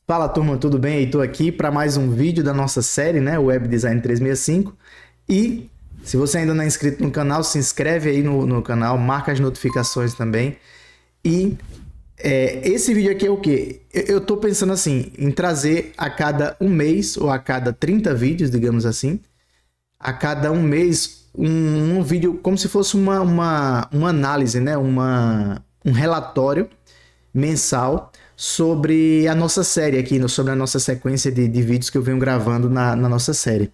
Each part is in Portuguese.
Fala turma, tudo bem? Estou aqui para mais um vídeo da nossa série, né? Web Design 365. E se você ainda não é inscrito no canal, se inscreve aí no canal, marca as notificações também. E esse vídeo aqui é o quê? Eu estou pensando assim, em trazer a cada um mês ou a cada 30 vídeos, digamos assim, a cada um mês um vídeo como se fosse uma análise, né? Um relatório mensal sobre a nossa série aqui, sobre a nossa sequência de vídeos que eu venho gravando na nossa série,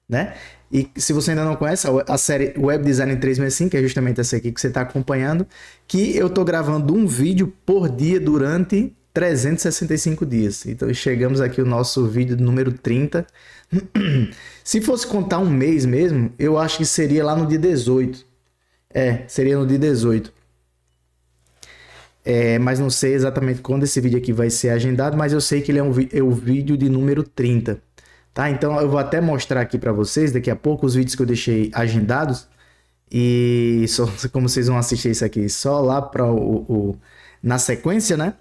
né? E se você ainda não conhece, a série Web Design 365, que é justamente essa aqui que você está acompanhando, que eu estou gravando um vídeo por dia durante 365 dias. Então chegamos aqui ao nosso vídeo número 30. Se fosse contar um mês mesmo, eu acho que seria lá no dia 18. Seria no dia 18. Mas não sei exatamente quando esse vídeo aqui vai ser agendado, mas eu sei que ele é o vídeo de número 30, tá? Então eu vou até mostrar aqui para vocês daqui a pouco os vídeos que eu deixei agendados e só como vocês vão assistir isso aqui só lá para na sequência, né?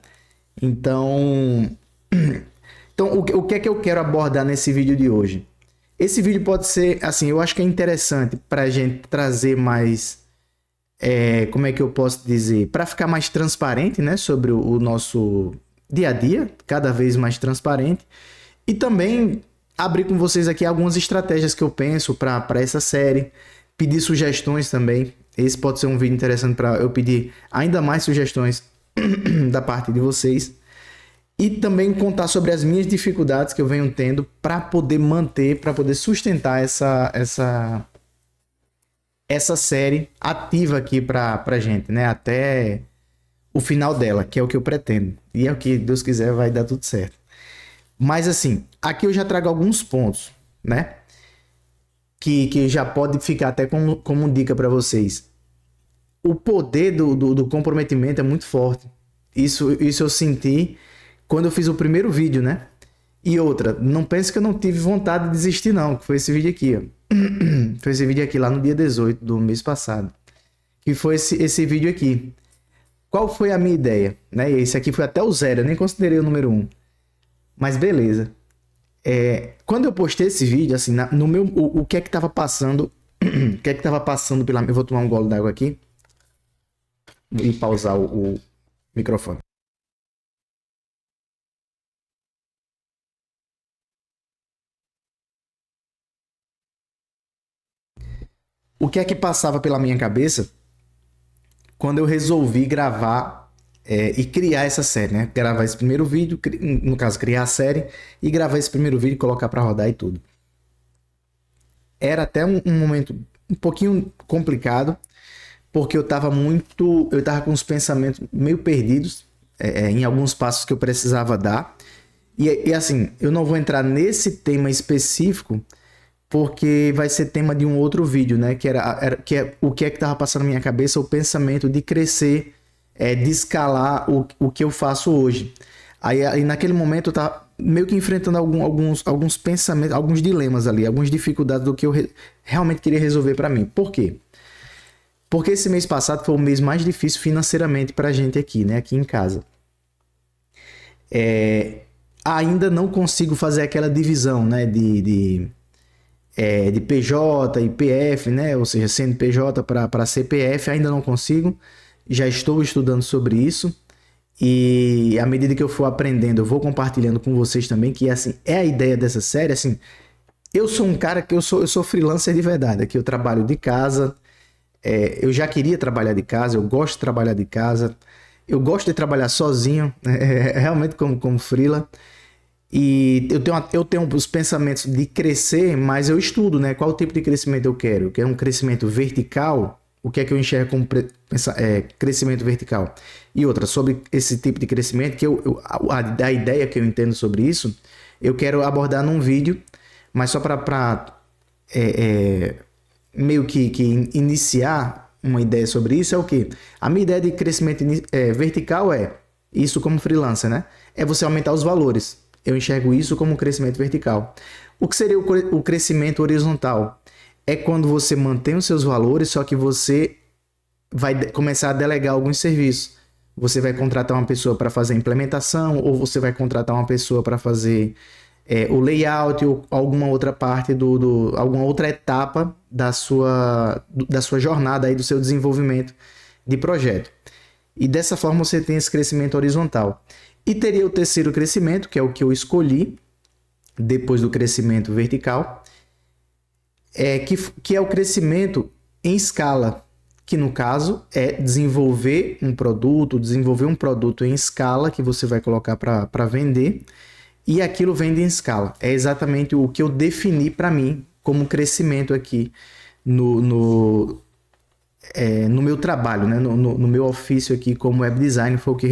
Então, o que é que eu quero abordar nesse vídeo de hoje? Esse vídeo pode ser, assim, eu acho que é interessante para a gente trazer mais como é que eu posso dizer, para ficar mais transparente, né, sobre o nosso dia a dia, cada vez mais transparente, e também abrir com vocês aqui algumas estratégias que eu penso para essa série, pedir sugestões também. Esse pode ser um vídeo interessante para eu pedir ainda mais sugestões da parte de vocês, e também contar sobre as minhas dificuldades que eu venho tendo para poder manter, para poder sustentar essa série ativa aqui pra gente, né? Até o final dela, que é o que eu pretendo. E é o que Deus quiser, vai dar tudo certo. Mas assim, aqui eu já trago alguns pontos, né? Que já pode ficar até como dica para vocês. O poder do comprometimento é muito forte. Isso eu senti quando eu fiz o primeiro vídeo, né? E outra, não pense que eu não tive vontade de desistir não, que foi esse vídeo aqui, ó. Foi esse vídeo aqui lá no dia 18 do mês passado. Que foi esse vídeo aqui. Qual foi a minha ideia? Né? Esse aqui foi até o 0, eu nem considerei o número 1. Mas beleza. Quando eu postei esse vídeo, assim, no meu, o que é que tava passando? O que é que tava passando pela... Eu vou tomar um gole d'água aqui. E pausar o microfone. O que é que passava pela minha cabeça quando eu resolvi gravar e criar essa série, né? Gravar esse primeiro vídeo, no caso, criar a série e gravar esse primeiro vídeo, colocar para rodar e tudo. Era até um momento um pouquinho complicado, porque eu tava com os pensamentos meio perdidos em alguns passos que eu precisava dar. E assim, eu não vou entrar nesse tema específico, porque vai ser tema de um outro vídeo, né? Que é o que estava passando na minha cabeça, o pensamento de crescer, de escalar o que eu faço hoje. Aí naquele momento eu tava meio que enfrentando alguns pensamentos, alguns dilemas ali, algumas dificuldades do que eu realmente queria resolver para mim. Por quê? Porque esse mês passado foi o mês mais difícil financeiramente pra gente aqui, né? Aqui em casa. Ainda não consigo fazer aquela divisão, né? De PJ e PF, né? Ou seja, CNPJ para CPF, ainda não consigo. Já estou estudando sobre isso. E à medida que eu for aprendendo, eu vou compartilhando com vocês também, que assim, é a ideia dessa série. Assim, eu sou um cara que eu sou freelancer de verdade. Aqui eu trabalho de casa. Eu já queria trabalhar de casa, eu gosto de trabalhar de casa. Eu gosto de trabalhar sozinho, realmente como freela. E eu tenho os pensamentos de crescer, mas eu estudo, né? Qual tipo de crescimento eu quero? Eu quero um crescimento vertical. O que é que eu enxergo como crescimento vertical? E outra, sobre esse tipo de crescimento, que a ideia que eu entendo sobre isso, eu quero abordar num vídeo, mas só para meio que iniciar uma ideia sobre isso, é o quê? A minha ideia de crescimento vertical isso como freelancer, né? É você aumentar os valores. Eu enxergo isso como um crescimento vertical. O que seria o crescimento horizontal? É quando você mantém os seus valores, só que você vai começar a delegar alguns serviços. você vai contratar uma pessoa para fazer a implementação, ou você vai contratar uma pessoa para fazer o layout ou alguma outra parte alguma outra etapa da sua jornada aí, do seu desenvolvimento de projeto. E dessa forma você tem esse crescimento horizontal. E teria o terceiro crescimento, que é o que eu escolhi, depois do crescimento vertical, que é o crescimento em escala, que no caso é desenvolver um produto em escala que você vai colocar para vender, e aquilo vende em escala. É exatamente o que eu defini para mim como crescimento aqui no meu trabalho, né? no meu ofício aqui como web designer. Foi o que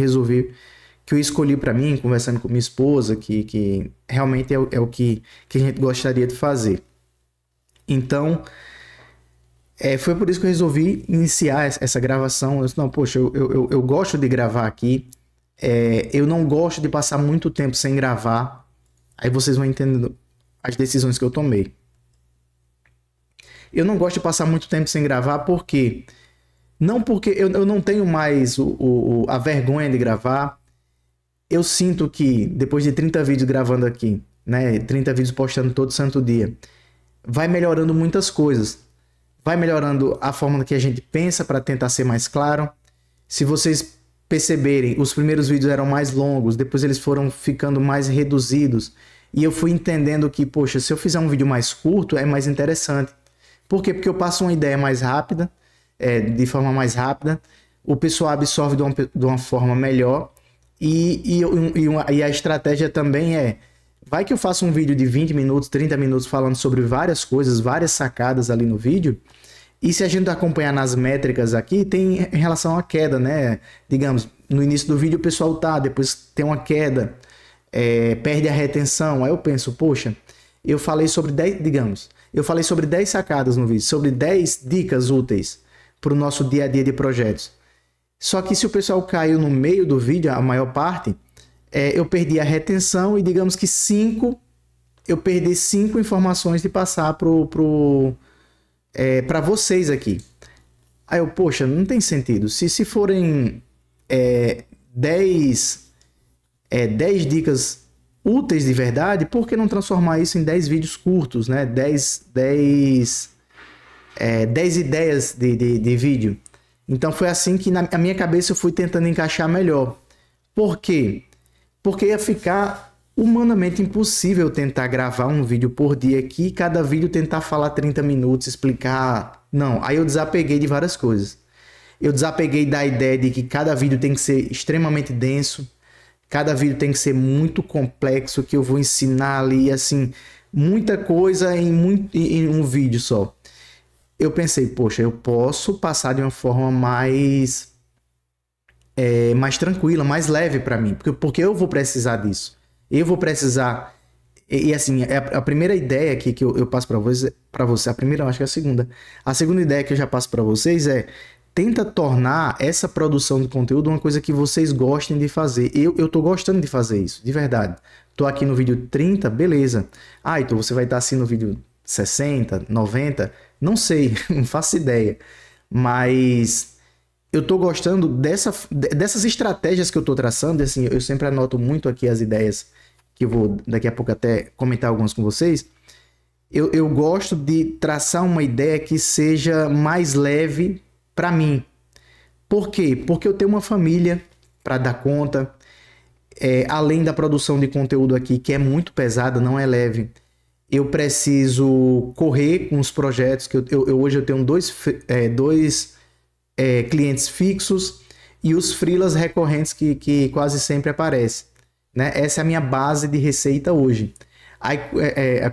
que eu escolhi para mim, conversando com minha esposa, que realmente é o que a gente gostaria de fazer. Então, foi por isso que eu resolvi iniciar essa gravação. Eu disse, não, poxa, eu gosto de gravar aqui, eu não gosto de passar muito tempo sem gravar. Aí vocês vão entendendo as decisões que eu tomei. Eu não gosto de passar muito tempo sem gravar, porque não porque eu não tenho mais a vergonha de gravar. Eu sinto que depois de 30 vídeos gravando aqui, né, 30 vídeos postando todo santo dia, vai melhorando muitas coisas. Vai melhorando a forma que a gente pensa para tentar ser mais claro. Se vocês perceberem, os primeiros vídeos eram mais longos, depois eles foram ficando mais reduzidos. E eu fui entendendo que, poxa, se eu fizer um vídeo mais curto, é mais interessante. Por quê? Porque eu passo uma ideia mais rápida, de forma mais rápida, o pessoal absorve de uma forma melhor, e a estratégia também vai que eu faço um vídeo de 20 minutos, 30 minutos falando sobre várias coisas, várias sacadas ali no vídeo, e se a gente acompanhar nas métricas aqui, tem em relação à queda, né? Digamos, no início do vídeo o pessoal depois tem uma queda, perde a retenção. Aí eu penso, poxa, eu falei sobre 10 sacadas no vídeo, sobre 10 dicas úteis para o nosso dia a dia de projetos. Só que se o pessoal caiu no meio do vídeo, a maior parte, eu perdi a retenção, e digamos que eu perdi 5 informações de passar para vocês aqui. Aí eu, poxa, não tem sentido. Se forem 10 dicas úteis de verdade, por que não transformar isso em 10 vídeos curtos, né? 10 ideias de vídeo. Então foi assim que na minha cabeça eu fui tentando encaixar melhor. Por quê? Porque ia ficar humanamente impossível tentar gravar um vídeo por dia aqui, e cada vídeo tentar falar 30 minutos, explicar. Não, aí eu desapeguei de várias coisas. Eu desapeguei da ideia de que cada vídeo tem que ser extremamente denso, cada vídeo tem que ser muito complexo, que eu vou ensinar ali, assim, muita coisa em um vídeo só. Eu pensei, poxa, eu posso passar de uma forma mais tranquila, mais leve para mim, porque eu vou precisar disso. Eu vou precisar. E assim, a primeira ideia aqui que eu passo para você, a primeira, acho que é a segunda. A segunda ideia que eu já passo para vocês tenta tornar essa produção de conteúdo uma coisa que vocês gostem de fazer. Eu tô gostando de fazer isso, de verdade. Tô aqui no vídeo 30, beleza. Então você vai estar assim no vídeo 60, 90, não sei, não faço ideia. Mas eu tô gostando dessas estratégias que eu tô traçando. Assim, eu sempre anoto muito aqui as ideias, que eu vou daqui a pouco até comentar algumas com vocês. Eu gosto de traçar uma ideia que seja mais leve para mim. Por quê? Porque eu tenho uma família para dar conta. Além da produção de conteúdo aqui, que é muito pesada, não é leve. Eu preciso correr com os projetos, que hoje eu tenho dois clientes fixos e os freelas recorrentes que quase sempre aparecem, né? Essa é a minha base de receita hoje. Aí,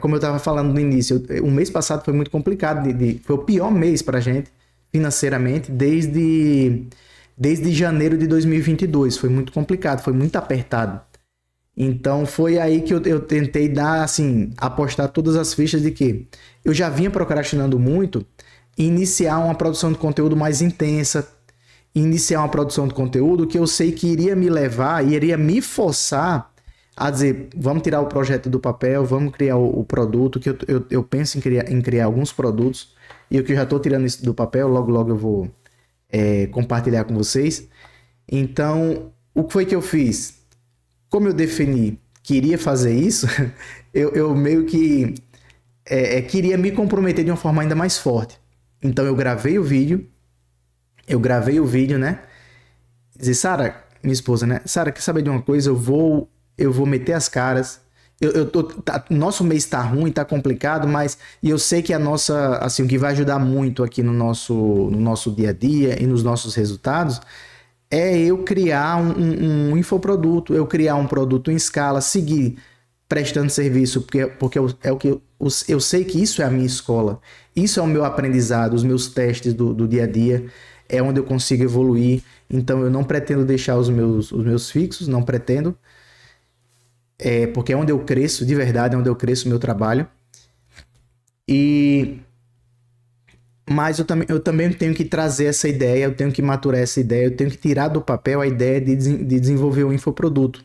como eu estava falando no início, o mês passado foi muito complicado, foi o pior mês para a gente financeiramente desde janeiro de 2022. Foi muito complicado, foi muito apertado. Então foi aí que eu tentei apostar todas as fichas de que eu já vinha procrastinando muito, iniciar uma produção de conteúdo mais intensa, iniciar uma produção de conteúdo que eu sei que iria me levar, iria me forçar a dizer, vamos tirar o projeto do papel, vamos criar o produto, que eu penso em criar alguns produtos, e o que eu já estou tirando isso do papel, logo eu vou compartilhar com vocês. Então, o que foi que eu fiz? Como eu defini que iria fazer isso, eu meio que queria me comprometer de uma forma ainda mais forte. Então eu gravei o vídeo, né? Dizer, Sara, minha esposa, né? Sara, quer saber de uma coisa? Eu vou meter as caras. Nosso mês tá ruim, tá complicado, mas e eu sei que a nossa, assim, o que vai ajudar muito aqui no nosso dia a dia e nos nossos resultados é eu criar um infoproduto, eu criar um produto em escala, seguir prestando serviço, porque é o que eu sei que isso é a minha escola, isso é o meu aprendizado, os meus testes do dia a dia, é onde eu consigo evoluir. Então eu não pretendo deixar os meus fixos, não pretendo, porque é onde eu cresço, de verdade, é onde eu cresço o meu trabalho. Mas eu também tenho que trazer essa ideia, eu tenho que maturar essa ideia, eu tenho que tirar do papel a ideia de desenvolver um infoproduto.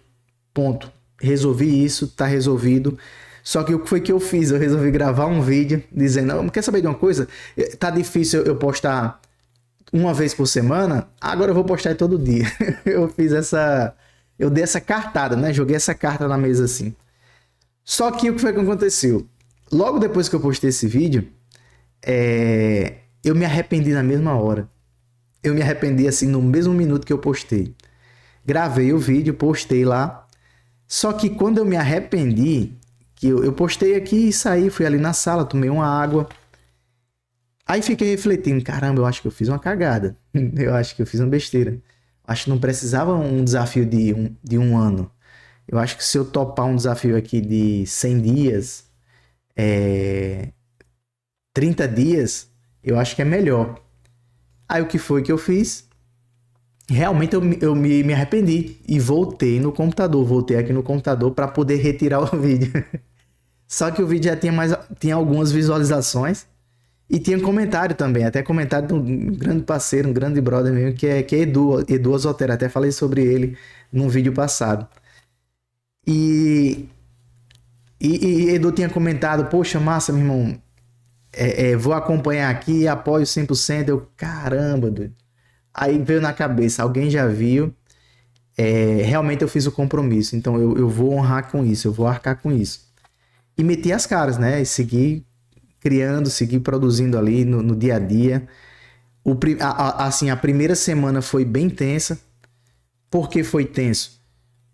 Ponto. Resolvi isso, tá resolvido. Só que o que foi que eu fiz? Eu resolvi gravar um vídeo dizendo, quer saber de uma coisa? Tá difícil eu postar uma vez por semana, agora eu vou postar todo dia. Eu dei essa cartada, né? Joguei essa carta na mesa assim. Só que o que foi que aconteceu? Logo depois que eu postei esse vídeo, eu me arrependi na mesma hora. Eu me arrependi assim no mesmo minuto que eu postei. Gravei o vídeo, postei lá. Só que quando eu me arrependi, que eu postei aqui e saí, fui ali na sala, tomei uma água. Aí fiquei refletindo, caramba, eu acho que eu fiz uma cagada. Eu acho que eu fiz uma besteira. Acho que não precisava um desafio de um ano. Eu acho que se eu topar um desafio aqui de 100 dias, 30 dias, eu acho que é melhor. Aí o que foi que eu fiz? Realmente eu me arrependi e voltei aqui no computador para poder retirar o vídeo. Só que o vídeo já tinha algumas visualizações e tinha comentário também, até comentário de um grande parceiro, um grande brother mesmo, que é Edu Azotero, até falei sobre ele num vídeo passado. E Edu tinha comentado, poxa, massa, meu irmão, vou acompanhar aqui, apoio 100%, eu, caramba, doido. Aí veio na cabeça, alguém já viu, realmente eu fiz o compromisso, então eu vou honrar com isso, eu vou arcar com isso. E meti as caras, né, e segui criando, segui produzindo ali no dia a dia. Assim, a primeira semana foi bem tensa. Por que foi tenso?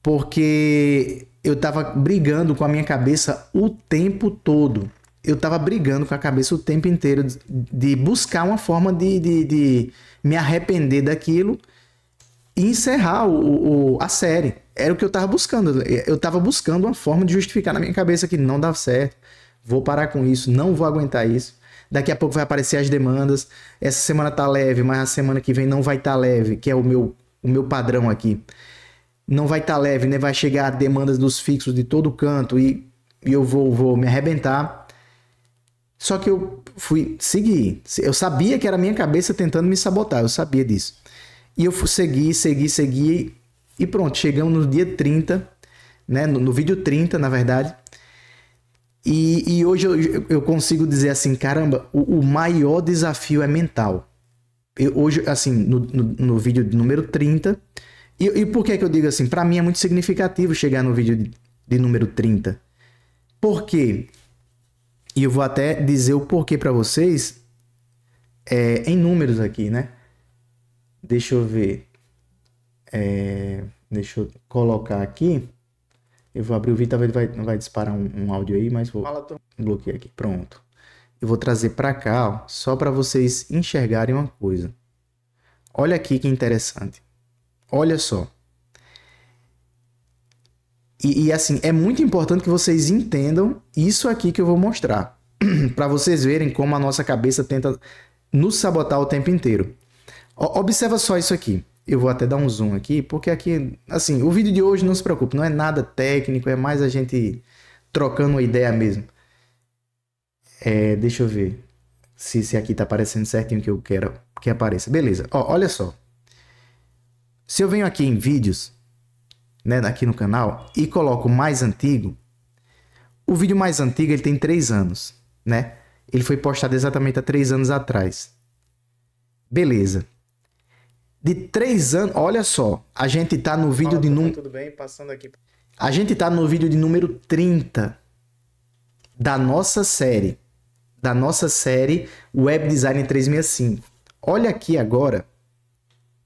Porque eu tava brigando com a minha cabeça o tempo todo. Eu tava brigando com a cabeça o tempo inteiro de buscar uma forma de me arrepender daquilo e encerrar a série. Era o que eu tava buscando. Eu tava buscando uma forma de justificar na minha cabeça que não dava certo. Vou parar com isso, não vou aguentar isso. Daqui a pouco vai aparecer as demandas. Essa semana tá leve, mas a semana que vem não vai estar leve, que é o meu padrão aqui. Não vai estar leve, né? Vai chegar demandas dos fixos de todo canto e eu vou me arrebentar. Só que eu fui seguir. Eu sabia que era a minha cabeça tentando me sabotar, eu sabia disso. E eu fui seguir e pronto, chegamos no dia 30, né? No vídeo 30, na verdade. E hoje eu consigo dizer assim, caramba, o maior desafio é mental. Hoje, assim, no vídeo número 30, e por que eu digo assim? Para mim é muito significativo chegar no vídeo de número 30. Por quê? E eu vou até dizer o porquê para vocês em números aqui, né? Deixa eu ver. Deixa eu colocar aqui. Eu vou abrir o vídeo, talvez não vai disparar um áudio aí, mas vou bloquear aqui. Pronto. Eu vou trazer para cá, ó, só para vocês enxergarem uma coisa. Olha aqui que interessante. Olha só. E assim, é muito importante que vocês entendam isso aqui que eu vou mostrar. Para vocês verem como a nossa cabeça tenta nos sabotar o tempo inteiro. Observa só isso aqui. Eu vou até dar um zoom aqui, porque aqui, assim, o vídeo de hoje, não se preocupe, não é nada técnico, é mais a gente trocando uma ideia mesmo. Deixa eu ver se aqui tá aparecendo certinho o que eu quero que apareça. Beleza, olha só. Se eu venho aqui em vídeos, né, aqui no canal, e coloco mais antigo, o vídeo mais antigo ele tem 3 anos, né? Ele foi postado exatamente há 3 anos atrás. Beleza. De 3 anos, olha só, a gente tá no vídeo de número... Tudo bem, passando aqui. A gente tá no vídeo de número 30 da nossa série. Da nossa série Web Design 365. Olha aqui agora.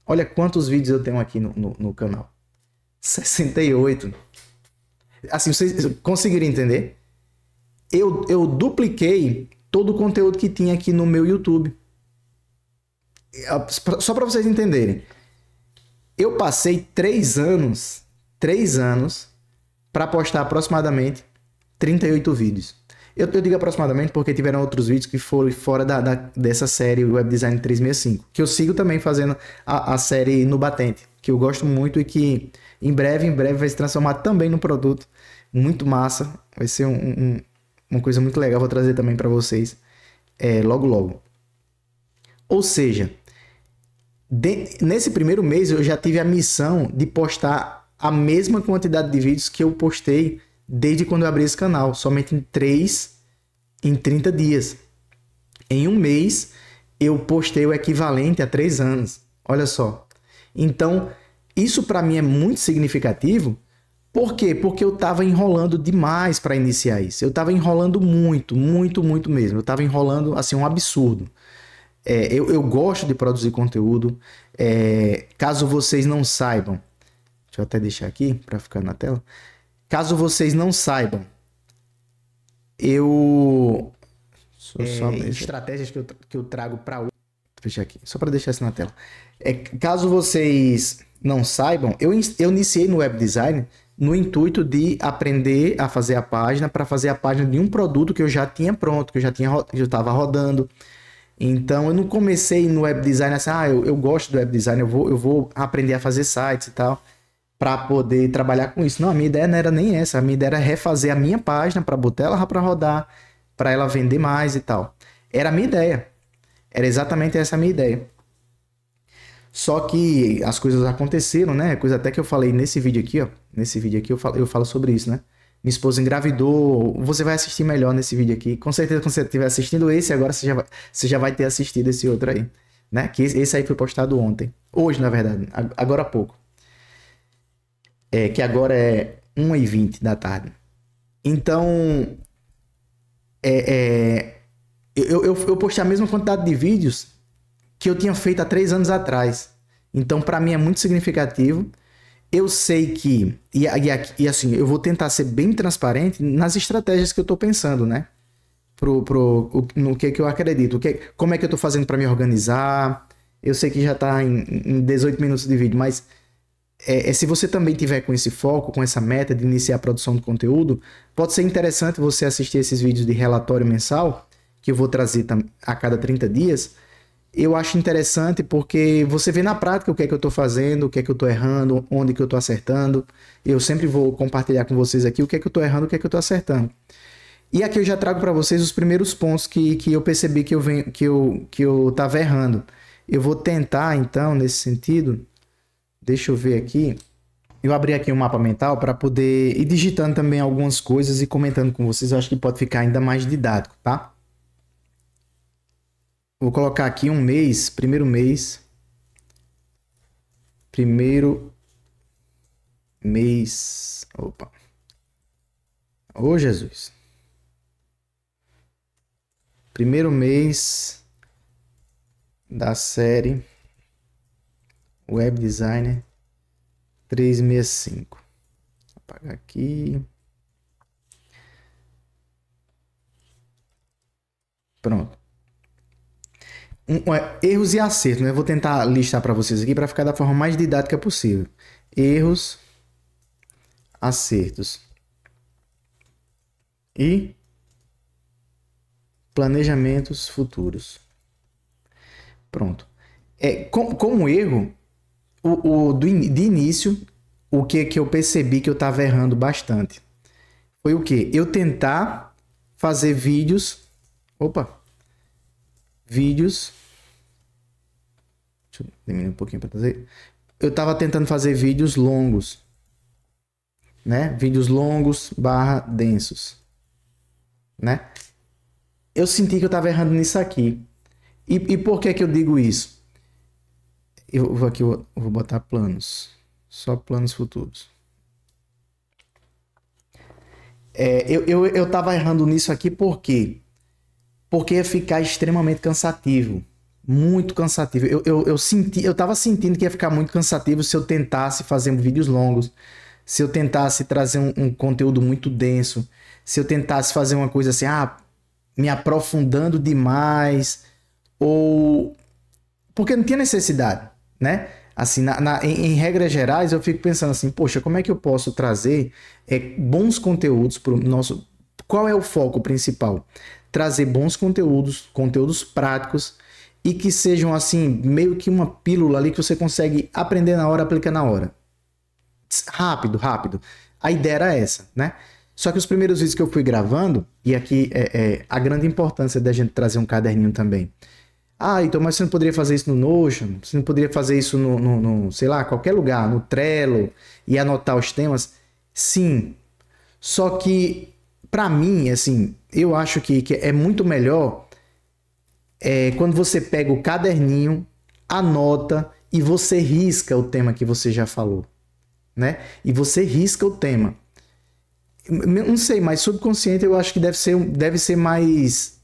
Olha quantos vídeos eu tenho aqui no canal. 68. Assim, vocês conseguiram entender? Eu dupliquei todo o conteúdo que tinha aqui no meu YouTube. Só para vocês entenderem. Eu passei 3 anos para postar aproximadamente 38 vídeos. Eu digo aproximadamente porque tiveram outros vídeos que foram fora dessa série Web Design 365, que eu sigo também fazendo a série no batente, que eu gosto muito e que em breve vai se transformar também num produto muito massa. Vai ser uma coisa muito legal, vou trazer também para vocês logo logo. Ou seja, nesse primeiro mês eu já tive a missão de postar a mesma quantidade de vídeos que eu postei desde quando eu abri esse canal, somente em 30 dias. Em um mês, eu postei o equivalente a 3 anos. Olha só. Então, isso para mim é muito significativo. Por quê? Porque eu estava enrolando demais para iniciar isso. Eu estava enrolando muito mesmo. Eu estava enrolando, assim, um absurdo. Eu gosto de produzir conteúdo. Caso vocês não saibam, deixa eu até deixar aqui para ficar na tela. Caso vocês não saibam, estratégias que eu trago para hoje. Deixa aqui, só para deixar isso na tela. Caso vocês não saibam, eu iniciei no web design no intuito de aprender a fazer a página, para fazer a página de um produto que eu já tinha pronto, que eu estava rodando. Então eu não comecei no web design assim, eu gosto do web design, eu vou aprender a fazer sites e tal, para poder trabalhar com isso. Não, a minha ideia não era nem essa. A minha ideia era refazer a minha página para botar ela para rodar, para ela vender mais e tal. Era a minha ideia. Era exatamente essa a minha ideia. Só que as coisas aconteceram, né? Coisa até que eu falei nesse vídeo aqui, ó. Nesse vídeo aqui eu falo sobre isso, né? Minha esposa engravidou. Você vai assistir melhor nesse vídeo aqui. Com certeza, quando você estiver assistindo esse, agora você já vai ter assistido esse outro aí, né? Que esse aí foi postado ontem. Hoje, na verdade. Agora há pouco. Que agora é 1h20 da tarde. Então, eu postei a mesma quantidade de vídeos que eu tinha feito há 3 anos atrás. Então, para mim é muito significativo. Eu sei que, e assim, eu vou tentar ser bem transparente nas estratégias que eu estou pensando, né? No que eu acredito. Como é que eu estou fazendo para me organizar. Eu sei que já está em 18 minutos de vídeo, mas se você também tiver com esse foco, com essa meta de iniciar a produção de conteúdo, pode ser interessante você assistir esses vídeos de relatório mensal, que eu vou trazer a cada 30 dias. Eu acho interessante porque você vê na prática o que é que eu estou fazendo, o que é que eu estou errando, onde que eu estou acertando. Eu sempre vou compartilhar com vocês aqui o que é que eu estou errando, o que é que eu estou acertando. E aqui eu já trago para vocês os primeiros pontos que eu percebi que eu estava errando. Eu vou tentar, então, nesse sentido... Deixa eu ver aqui. Eu abri aqui um mapa mental para poder ir digitando também algumas coisas e comentando com vocês. Eu acho que pode ficar ainda mais didático, tá? Vou colocar aqui um mês, primeiro mês. Opa. Ô, Jesus. Primeiro mês da série Web Designer 365. Vou apagar aqui. Pronto. Erros e acertos, né? Eu vou tentar listar para vocês aqui para ficar da forma mais didática possível. Erros, acertos e planejamentos futuros. Pronto. Como erro, de início, o que eu percebi que eu estava errando bastante foi o que? Eu tentar fazer vídeos. Vídeos. Deixa eu diminuir um pouquinho para trazer. Eu estava tentando fazer vídeos longos, né? Vídeos longos / densos, né? Eu senti que eu estava errando nisso aqui. E por que eu digo isso? Eu vou aqui, eu vou botar planos. Só planos futuros. Eu tava errando nisso aqui por quê? Porque ia ficar extremamente cansativo. Muito cansativo. Eu tava sentindo que ia ficar muito cansativo se eu tentasse fazer vídeos longos, se eu tentasse trazer um conteúdo muito denso, se eu tentasse fazer uma coisa assim, me aprofundando demais, ou... Porque não tinha necessidade, né? Assim, em regras gerais, eu fico pensando assim, poxa, como é que eu posso trazer bons conteúdos para o nosso... Qual é o foco principal? Trazer bons conteúdos, conteúdos práticos e que sejam, assim, meio que uma pílula ali que você consegue aprender na hora, aplicar na hora. Rápido, rápido. A ideia era essa, né? Só que os primeiros vídeos que eu fui gravando, e aqui a grande importância da gente trazer um caderninho também. Então, mas você não poderia fazer isso no Notion? Você não poderia fazer isso no sei lá, qualquer lugar, no Trello, e anotar os temas? Sim. Só que, pra mim, assim, eu acho que é muito melhor quando você pega o caderninho, anota e você risca o tema que você já falou, né? E você risca o tema. Não sei, mas subconsciente eu acho que deve ser mais...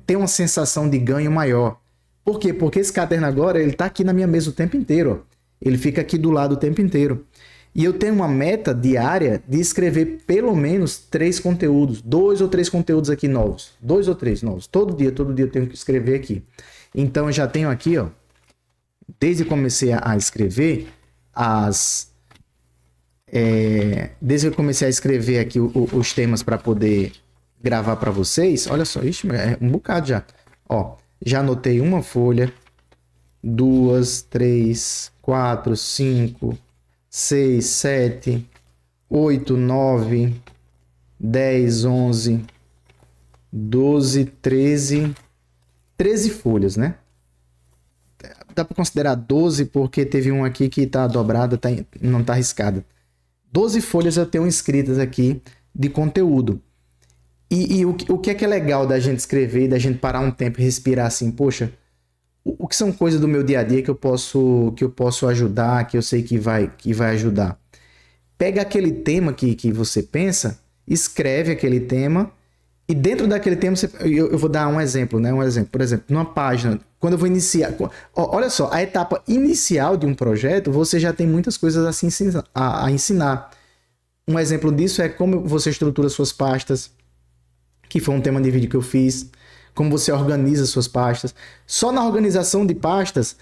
tem uma sensação de ganho maior. Por quê? Porque esse caderno agora, ele tá aqui na minha mesa o tempo inteiro. Ó. Ele fica aqui do lado o tempo inteiro. E eu tenho uma meta diária de escrever pelo menos 3 conteúdos. 2 ou 3 conteúdos aqui novos. 2 ou 3 novos. Todo dia eu tenho que escrever aqui. Então eu já tenho aqui, ó. Desde que comecei a escrever, desde que eu comecei a escrever aqui os temas para poder gravar para vocês, olha só, é um bocado já. Ó, já anotei uma folha, 2, 3, 4, 5, 6, 7, 8, 9, 10, 11, 12, 13 folhas, né? Dá para considerar 12 porque teve um aqui que tá dobrada, não tá riscada. 12 folhas eu tenho escritas aqui de conteúdo. E o que é legal da gente escrever e da gente parar um tempo e respirar assim, poxa, o que são coisas do meu dia a dia que eu posso ajudar, que eu sei que vai ajudar? Pega aquele tema que você pensa, escreve aquele tema e dentro daquele tema eu vou dar um exemplo, né? Por exemplo, numa página, quando eu vou iniciar, olha só, a etapa inicial de um projeto, você já tem muitas coisas assim a ensinar. Um exemplo disso é como você estrutura suas pastas, que foi um tema de vídeo que eu fiz, como você organiza suas pastas. Só na organização de pastas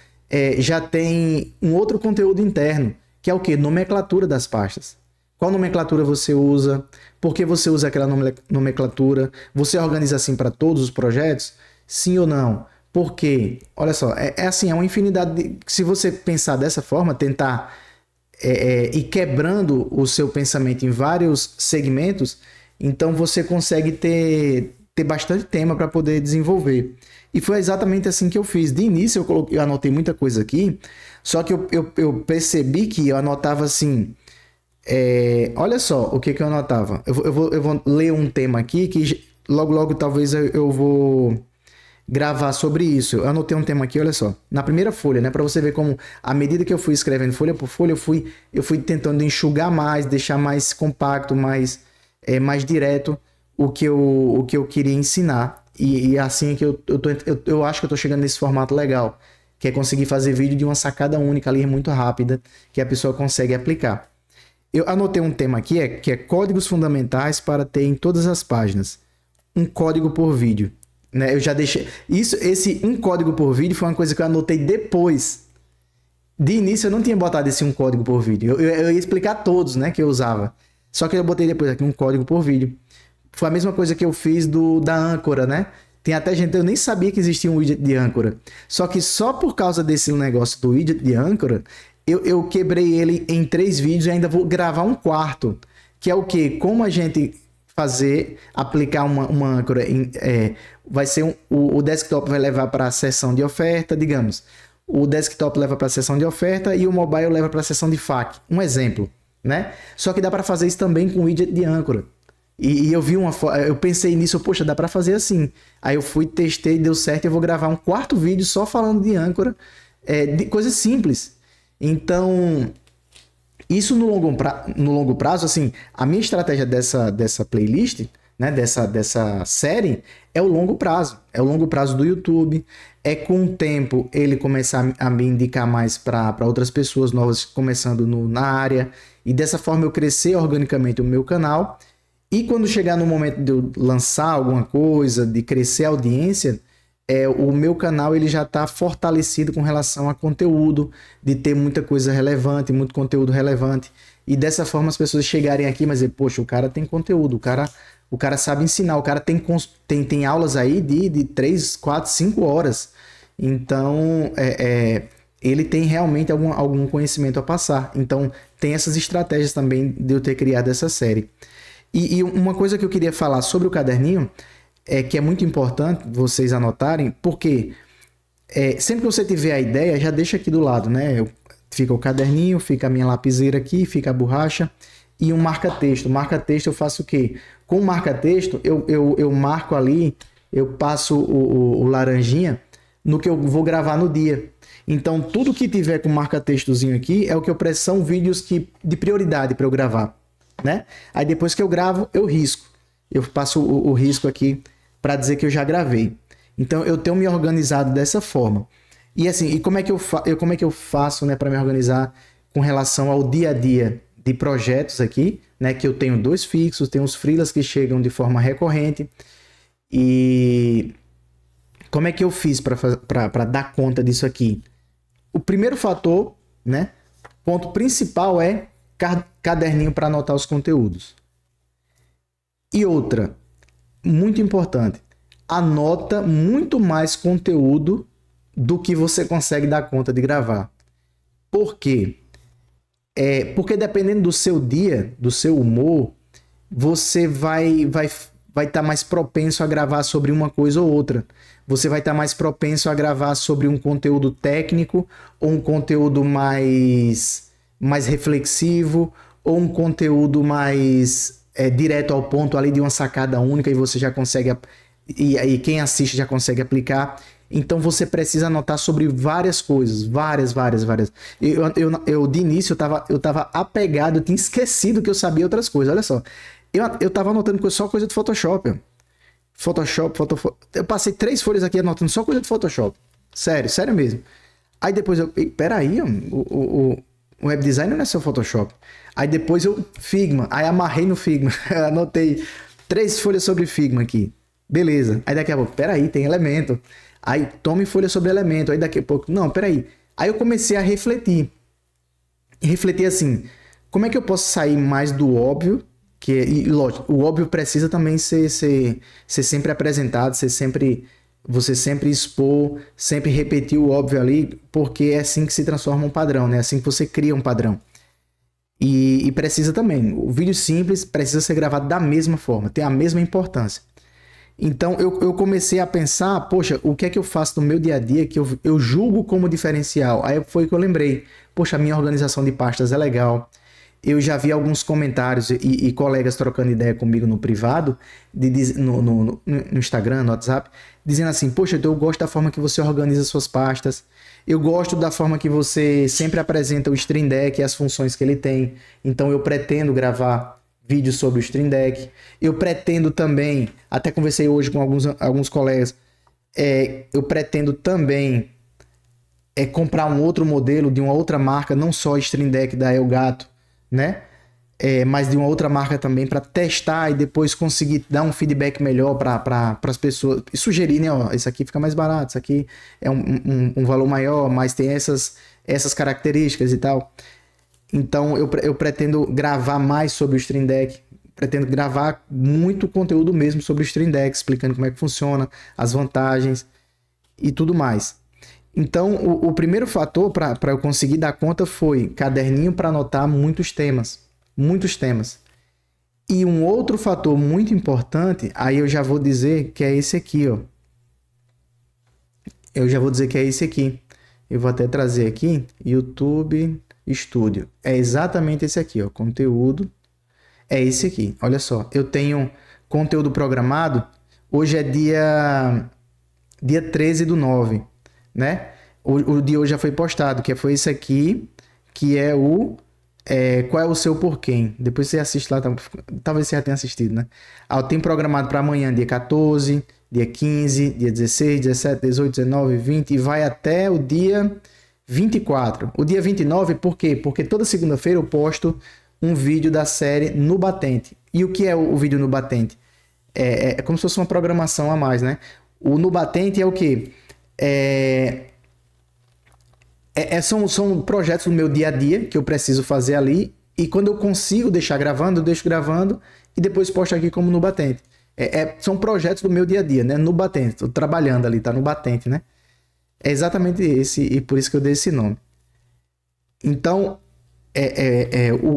já tem um outro conteúdo interno, que é o quê? Nomenclatura das pastas. Qual nomenclatura você usa? Por que você usa aquela nomenclatura? Você organiza assim para todos os projetos? Sim ou não? Por quê? Olha só, assim, é uma infinidade se você pensar dessa forma, tentar ir quebrando o seu pensamento em vários segmentos, então você consegue ter bastante tema para poder desenvolver. E foi exatamente assim que eu fiz. De início eu anotei muita coisa aqui, só que eu percebi que eu anotava assim... olha só o que eu anotava. Eu vou ler um tema aqui que logo talvez eu vou gravar sobre isso. Eu anotei um tema aqui, olha só. Na primeira folha, né? Para você ver como, à medida que eu fui escrevendo folha por folha, eu fui tentando enxugar mais, deixar mais compacto, mais direto o que eu queria ensinar. E assim que eu acho que eu tô chegando nesse formato legal, que é conseguir fazer vídeo de uma sacada única ali, muito rápida, que a pessoa consegue aplicar. Eu anotei um tema aqui, que é códigos fundamentais para ter em todas as páginas. Um código por vídeo. Né? Eu já deixei... Esse um código por vídeo foi uma coisa que eu anotei depois. De início eu não tinha botado esse um código por vídeo. Eu ia explicar todos, né, que eu usava. Só que eu botei depois aqui um código por vídeo. Foi a mesma coisa que eu fiz da âncora, né? Tem até gente... Eu nem sabia que existia um widget de âncora. Só que só por causa desse negócio do widget de âncora... Eu quebrei ele em 3 vídeos e ainda vou gravar um quarto, que é o que? Como a gente aplicar uma âncora, vai ser o desktop vai levar para a seção de oferta, digamos. O desktop leva para a seção de oferta e o mobile leva para a seção de FAQ. Um exemplo, né? Só que dá para fazer isso também com widget de âncora. E eu vi eu pensei nisso, poxa, dá para fazer assim. Aí eu fui, testei, deu certo, eu vou gravar um quarto vídeo só falando de âncora, de coisas simples. Então, isso no longo prazo, assim, a minha estratégia dessa playlist, né, dessa série, é o longo prazo. É o longo prazo do YouTube. É com o tempo ele começar a me indicar mais para outras pessoas novas começando na área. E dessa forma eu crescer organicamente o meu canal. E quando chegar no momento de eu lançar alguma coisa, de crescer a audiência, o meu canal ele já está fortalecido com relação a conteúdo, de ter muita coisa relevante, muito conteúdo relevante. E dessa forma as pessoas chegarem aqui e dizer, poxa, o cara tem conteúdo, o cara sabe ensinar, o cara tem aulas aí de 3, 4, 5 horas. Então, ele tem realmente algum conhecimento a passar. Então, tem essas estratégias também de eu ter criado essa série. E uma coisa que eu queria falar sobre o caderninho, que é muito importante vocês anotarem, porque sempre que você tiver a ideia, já deixa aqui do lado, né? Fica o caderninho, fica a minha lapiseira aqui, fica a borracha e um marca-texto. Marca-texto eu faço o quê? Com o marca-texto, eu marco ali, eu passo o laranjinha no que eu vou gravar no dia. Então, tudo que tiver com marca-textozinho aqui é o que eu presto, são vídeos de prioridade para eu gravar, né? Aí depois que eu gravo, eu risco. Eu passo o risco aqui para dizer que eu já gravei. Então, eu tenho me organizado dessa forma. E assim, e como é que eu faço, né, para me organizar com relação ao dia a dia de projetos aqui, né, que eu tenho 2 fixos, tenho os freelas que chegam de forma recorrente. E como é que eu fiz para dar conta disso aqui? O primeiro fator, né, ponto principal é caderninho para anotar os conteúdos. E outra, muito importante, anota muito mais conteúdo do que você consegue dar conta de gravar. Por quê? Porque dependendo do seu dia, do seu humor, você vai estar mais propenso a gravar sobre uma coisa ou outra. Você vai estar mais propenso a gravar sobre um conteúdo técnico, ou um conteúdo mais reflexivo, ou um conteúdo mais direto ao ponto ali de uma sacada única e você já consegue, e quem assiste já consegue aplicar. Então você precisa anotar sobre várias coisas, várias. Eu de início eu tava apegado, eu tinha esquecido que eu sabia outras coisas. Olha só, eu tava anotando só coisa de Photoshop. Eu passei 3 folhas aqui anotando só coisa de Photoshop. Sério mesmo. Aí depois peraí, o web design não é só Photoshop. Aí depois Figma, aí amarrei no Figma, anotei 3 folhas sobre Figma aqui. Beleza. Aí daqui a pouco, peraí, tem elemento. Aí tome folha sobre elemento. Aí daqui a pouco, não, peraí. Aí eu comecei a refletir. E refletir assim, como é que eu posso sair mais do óbvio? E lógico, o óbvio precisa também ser sempre apresentado, você sempre expor, sempre repetir o óbvio ali, porque é assim que se transforma um padrão, né? É assim que você cria um padrão. E precisa também, o vídeo simples precisa ser gravado da mesma forma, tem a mesma importância. Então eu comecei a pensar, poxa, o que é que eu faço no meu dia a dia que eu julgo como diferencial? Aí foi que eu lembrei, poxa, a minha organização de pastas é legal. Eu já vi alguns comentários e colegas trocando ideia comigo no privado, no Instagram, no WhatsApp, dizendo assim, poxa, eu gosto da forma que você organiza suas pastas, eu gosto da forma que você sempre apresenta o Stream Deck e as funções que ele tem, então eu pretendo gravar vídeos sobre o Stream Deck, eu pretendo também, até conversei hoje com alguns colegas, eu pretendo também comprar um outro modelo de uma outra marca, não só Stream Deck da Elgato, né? Mas de uma outra marca também para testar e depois conseguir dar um feedback melhor para as pessoas e sugerir, né? Ó, isso aqui fica mais barato, isso aqui é um valor maior, mas tem essas características e tal. Então eu pretendo gravar mais sobre o Stream Deck, pretendo gravar muito conteúdo mesmo sobre o Stream Deck, explicando como é que funciona, as vantagens e tudo mais. Então, o primeiro fator para eu conseguir dar conta foi caderninho para anotar muitos temas. E um outro fator muito importante, aí eu já vou dizer que é esse aqui, ó. Eu vou até trazer aqui, YouTube Studio. É exatamente esse aqui, ó, conteúdo. É esse aqui, olha só. Eu tenho conteúdo programado, hoje é dia 13/9. Né? O de hoje já foi postado, foi esse aqui, que é o qual é o seu porquê. Depois você assiste lá, talvez você já tenha assistido, né? Tem programado para amanhã, dia 14, dia 15, dia 16, 17, 18, 19, 20 e vai até o dia 24. O dia 29, por quê? Porque toda segunda-feira eu posto um vídeo da série No Batente. E o que é o vídeo No Batente? É como se fosse uma programação a mais, né? O No Batente é o quê? São projetos do meu dia a dia que eu preciso fazer ali. E quando eu consigo deixar gravando, eu deixo gravando e depois posto aqui como No Batente. São projetos do meu dia a dia, né? No Batente. Tô trabalhando ali, tá no Batente, né? É exatamente esse, e por isso que eu dei esse nome. Então,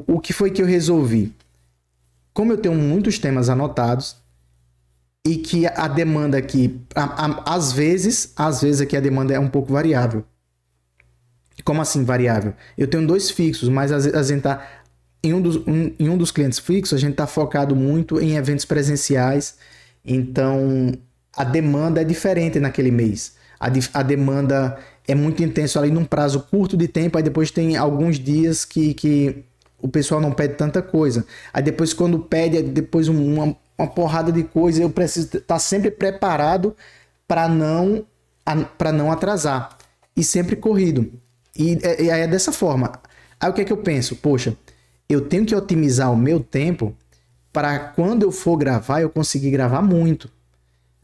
o que foi que eu resolvi? Como eu tenho muitos temas anotados e que a demanda aqui, às vezes aqui a demanda é um pouco variável. Como assim variável? Eu tenho 2 fixos, mas às vezes a gente tá em um dos clientes fixos, a gente está focado muito em eventos presenciais, então a demanda é diferente naquele mês. A demanda é muito intensa ali num prazo curto de tempo, aí depois tem alguns dias que o pessoal não pede tanta coisa. Aí depois quando pede, depois uma porrada de coisa, eu preciso estar sempre preparado para não atrasar. E sempre corrido. E aí é dessa forma. Aí o que é que eu penso? Poxa, eu tenho que otimizar o meu tempo para quando eu for gravar, eu conseguir gravar muito.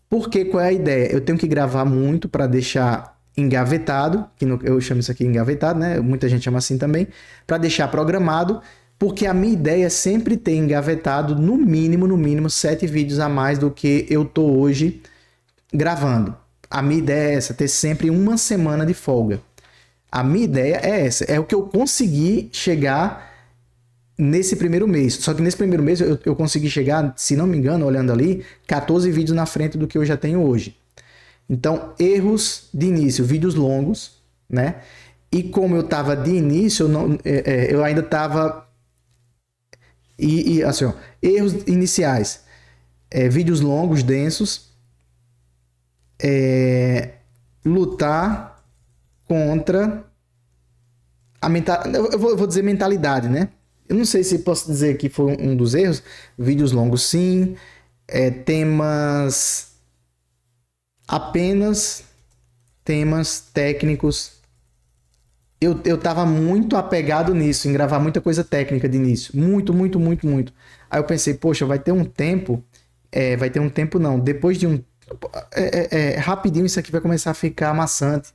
Porque qual é a ideia? Eu tenho que gravar muito para deixar engavetado, eu chamo isso aqui engavetado, né? Muita gente chama assim também, para deixar programado, porque a minha ideia é sempre ter engavetado no mínimo 7 vídeos a mais do que eu tô hoje gravando. A minha ideia é essa, ter sempre uma semana de folga. A minha ideia é essa, é o que eu consegui chegar nesse primeiro mês. Só que nesse primeiro mês eu consegui chegar, se não me engano, olhando ali, 14 vídeos na frente do que eu já tenho hoje. Então, erros de início, vídeos longos, né? E como eu tava de início, eu ainda tava... assim, ó, erros iniciais. Vídeos longos, densos. Lutar contra a mentalidade... Eu vou dizer mentalidade, né? Eu não sei se posso dizer que foi um dos erros. Vídeos longos, sim. Apenas temas técnicos. Eu tava muito apegado nisso, em gravar muita coisa técnica de início. Muito. Aí eu pensei, poxa, vai ter um tempo... vai ter um tempo não. Depois de rapidinho isso aqui vai começar a ficar maçante.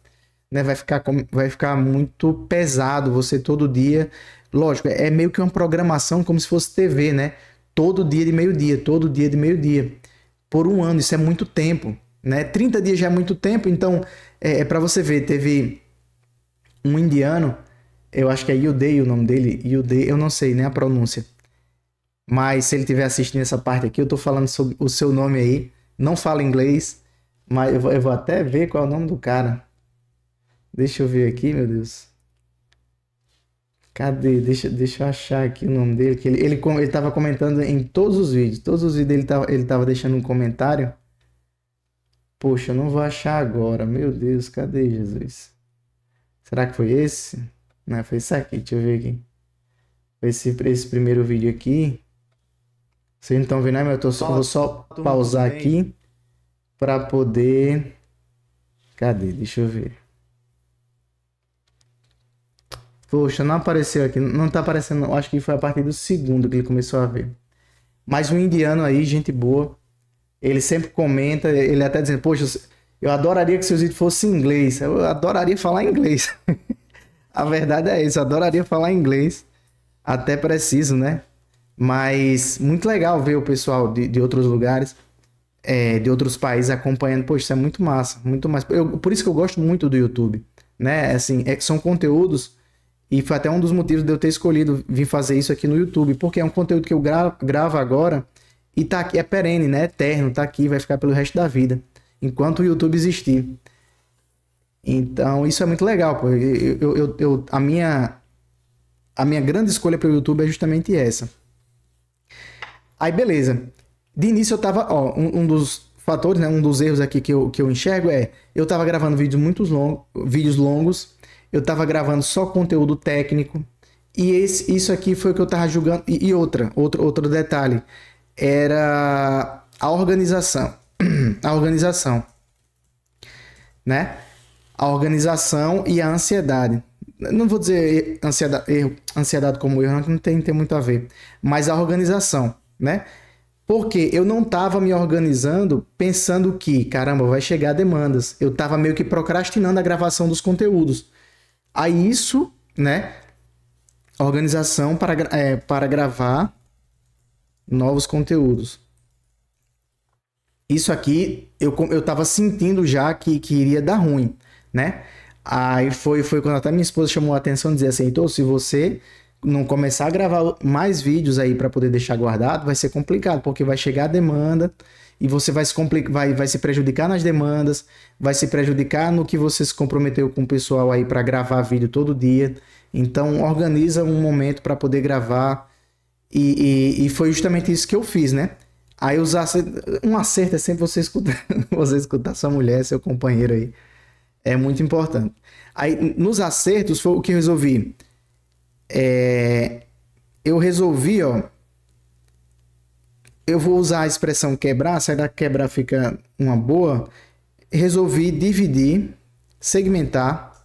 Né? Vai ficar muito pesado você todo dia. Lógico, é meio que uma programação como se fosse TV, né? Todo dia de meio-dia. Por um ano, isso é muito tempo, né? 30 dias já é muito tempo, então para você ver, teve um indiano, eu acho que é Yudei o nome dele, Yudei, eu não sei nem a pronúncia, mas se ele estiver assistindo essa parte aqui, eu tô falando sobre o seu nome aí, não fala inglês, mas eu vou até ver qual é o nome do cara. Deixa eu ver aqui, meu Deus. Cadê? Deixa eu achar aqui o nome dele. Que ele tava comentando em todos os vídeos. Todos os vídeos ele tava deixando um comentário. Poxa, eu não vou achar agora. Meu Deus, cadê, Jesus? Será que foi esse? Não, foi esse aqui. Deixa eu ver aqui. Foi esse primeiro vídeo aqui. Vocês não estão vendo, né? Mas eu vou só pausar aqui para poder... Cadê? Deixa eu ver. Poxa, não apareceu aqui. Não tá aparecendo. Eu acho que foi a partir do segundo que ele começou a ver. Mas um indiano aí, gente boa. Ele sempre comenta. Ele até dizendo, poxa, eu adoraria que seus vídeos fossem em inglês. Eu adoraria falar inglês. A verdade é isso. Eu adoraria falar inglês. Até preciso, né? Mas muito legal ver o pessoal de outros lugares. De outros países acompanhando. Poxa, isso é muito massa. Muito massa. Por isso que eu gosto muito do YouTube. Né? Assim, são conteúdos... E foi até um dos motivos de eu ter escolhido vir fazer isso aqui no YouTube, porque é um conteúdo que eu gravo agora e tá aqui, é perene, né? Eterno, tá aqui, vai ficar pelo resto da vida, enquanto o YouTube existir. Então, isso é muito legal, pô. A minha grande escolha para o YouTube é justamente essa. Aí, beleza. De início eu tava, um dos fatores, né? Um dos erros aqui que eu enxergo é, eu estava gravando vídeos longos, eu estava gravando só conteúdo técnico, e isso aqui foi o que eu estava julgando. E outro detalhe, era a organização. A organização, né? A organização e a ansiedade. Não vou dizer ansiedade como erro, não tem muito a ver. Mas a organização, né? Porque eu não estava me organizando pensando que, caramba, vai chegar demandas. Eu estava meio que procrastinando a gravação dos conteúdos. Aí isso, né? Organização para gravar novos conteúdos. Isso aqui, eu tava sentindo já que iria dar ruim, né? Aí foi quando até minha esposa chamou a atenção e dizia assim, então, se você não começar a gravar mais vídeos aí para poder deixar guardado, vai ser complicado, porque vai chegar a demanda e você vai se prejudicar nas demandas, vai se prejudicar no que você se comprometeu com o pessoal aí para gravar vídeo todo dia. Então, organiza um momento para poder gravar e foi justamente isso que eu fiz, né? Aí um acerto é sempre você escutar sua mulher, seu companheiro aí. É muito importante. Aí, nos acertos, foi o que eu resolvi. Eu resolvi, ó. Eu vou usar a expressão quebrar, se da quebrar fica uma boa. Resolvi dividir, segmentar.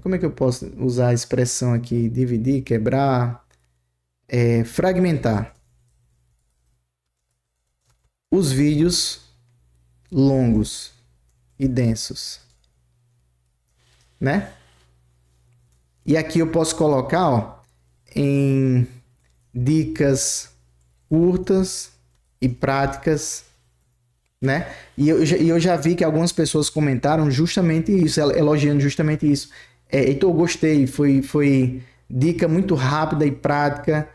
Como é que eu posso usar a expressão aqui? Dividir, quebrar, fragmentar. Os vídeos longos e densos, né? E aqui eu posso colocar, ó, em dicas curtas e práticas, né? E eu já vi que algumas pessoas comentaram justamente isso, elogiando justamente isso. Heitor, gostei, foi dica muito rápida e prática,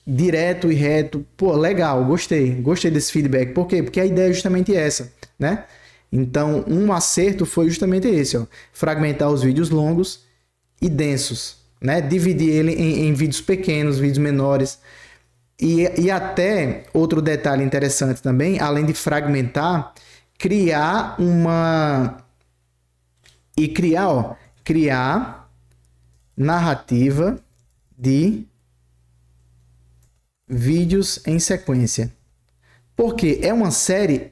direto e reto. Pô, legal, gostei desse feedback. Por quê? Porque a ideia é justamente essa, né? Então, um acerto foi justamente esse, ó, fragmentar os vídeos longos e densos, né? Dividir ele em vídeos pequenos, vídeos menores. E até outro detalhe interessante também, além de fragmentar, criar narrativa de vídeos em sequência. Porque é uma série?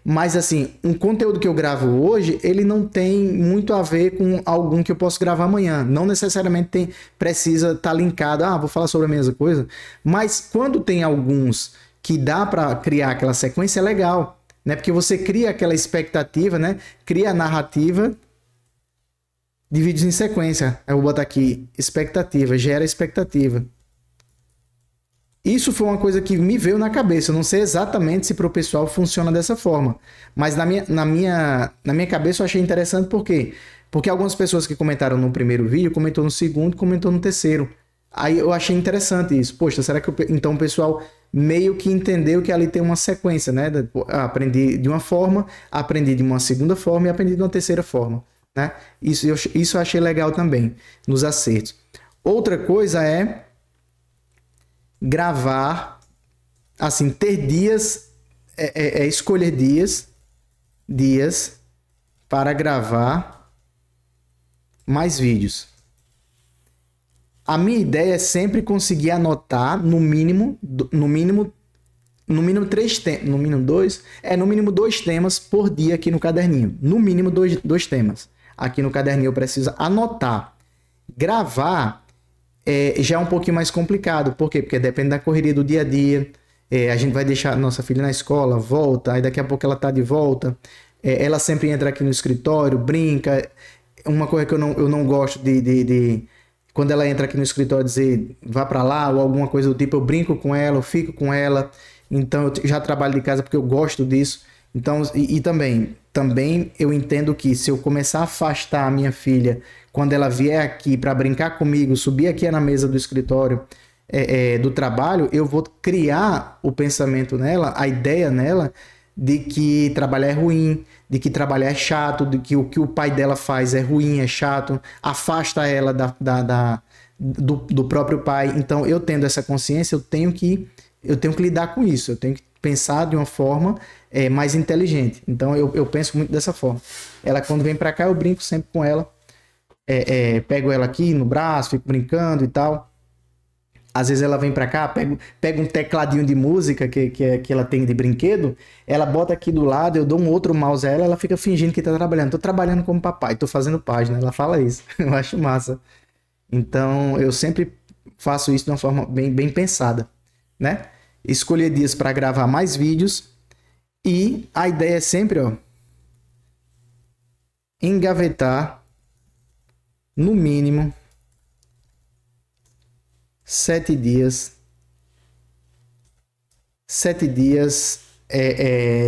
Mas assim, um conteúdo que eu gravo hoje, ele não tem muito a ver com algum que eu posso gravar amanhã. Não necessariamente precisa estar linkado, vou falar sobre a mesma coisa. Mas quando tem alguns que dá para criar aquela sequência, é legal, né? Porque você cria aquela expectativa, né? Cria a narrativa de vídeos em sequência. Eu vou botar aqui, expectativa, gera expectativa. Isso foi uma coisa que me veio na cabeça. Eu não sei exatamente se para o pessoal funciona dessa forma. Mas na minha cabeça eu achei interessante. Por quê? Porque algumas pessoas que comentaram no primeiro vídeo, comentou no segundo, comentou no terceiro. Aí eu achei interessante isso. Poxa, será que então o pessoal meio que entendeu que ali tem uma sequência, né? Aprendi de uma forma, aprendi de uma segunda forma e aprendi de uma terceira forma, né? Isso eu achei legal também, nos acertos. Outra coisa é gravar, assim, ter dias, escolher dias para gravar mais vídeos. A minha ideia é sempre conseguir anotar no mínimo 3 temas, no mínimo 2 temas por dia aqui no caderninho. No mínimo 2 temas. Aqui no caderninho eu preciso anotar. Gravar já é um pouquinho mais complicado. Por quê? Porque depende da correria do dia a dia. A gente vai deixar nossa filha na escola, volta, aí daqui a pouco ela tá de volta. Ela sempre entra aqui no escritório, brinca. Uma coisa que eu não gosto de quando ela entra aqui no escritório dizer vá para lá ou alguma coisa do tipo, eu brinco com ela, eu fico com ela. Então eu já trabalho de casa porque eu gosto disso. Então, e também eu entendo que se eu começar a afastar a minha filha quando ela vier aqui para brincar comigo, subir aqui na mesa do escritório do trabalho, eu vou criar o pensamento nela, a ideia nela de que trabalhar é ruim, de que trabalhar é chato, de que o que o pai dela faz é ruim, é chato, afasta ela do próprio pai. Então, eu tendo essa consciência, eu tenho que lidar com isso, eu tenho que pensar de uma forma mais inteligente. Então eu penso muito dessa forma. Ela, quando vem para cá, eu brinco sempre com ela. Pego ela aqui no braço, fico brincando e tal. Às vezes ela vem para cá, pega um tecladinho de música que ela tem de brinquedo, ela bota aqui do lado, eu dou um outro mouse a ela, ela fica fingindo que tá trabalhando. Tô trabalhando como papai, tô fazendo página. Ela fala isso. Eu acho massa. Então eu sempre faço isso de uma forma bem pensada, né? Escolher dias para gravar mais vídeos e a ideia é sempre, ó, engavetar no mínimo 7 dias. 7 dias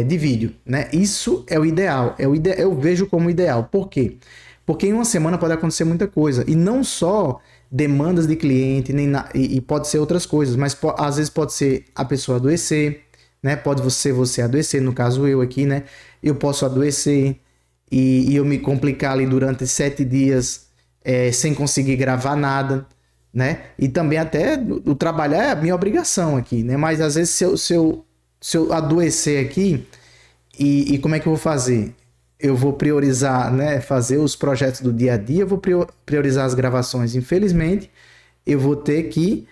de vídeo, né? Isso é o ideal. Eu vejo como ideal. Por quê? Porque em uma semana pode acontecer muita coisa. E não só demandas de cliente, e pode ser outras coisas, mas às vezes pode ser a pessoa adoecer, né? Pode ser você adoecer, no caso eu aqui, né? Eu posso adoecer e eu me complicar ali durante 7 dias sem conseguir gravar nada, né? E também até o trabalhar é a minha obrigação aqui, né? Mas às vezes se eu adoecer aqui, e como é que eu vou fazer? Eu vou priorizar, né? Fazer os projetos do dia a dia, eu vou priorizar as gravações. Infelizmente, eu vou ter que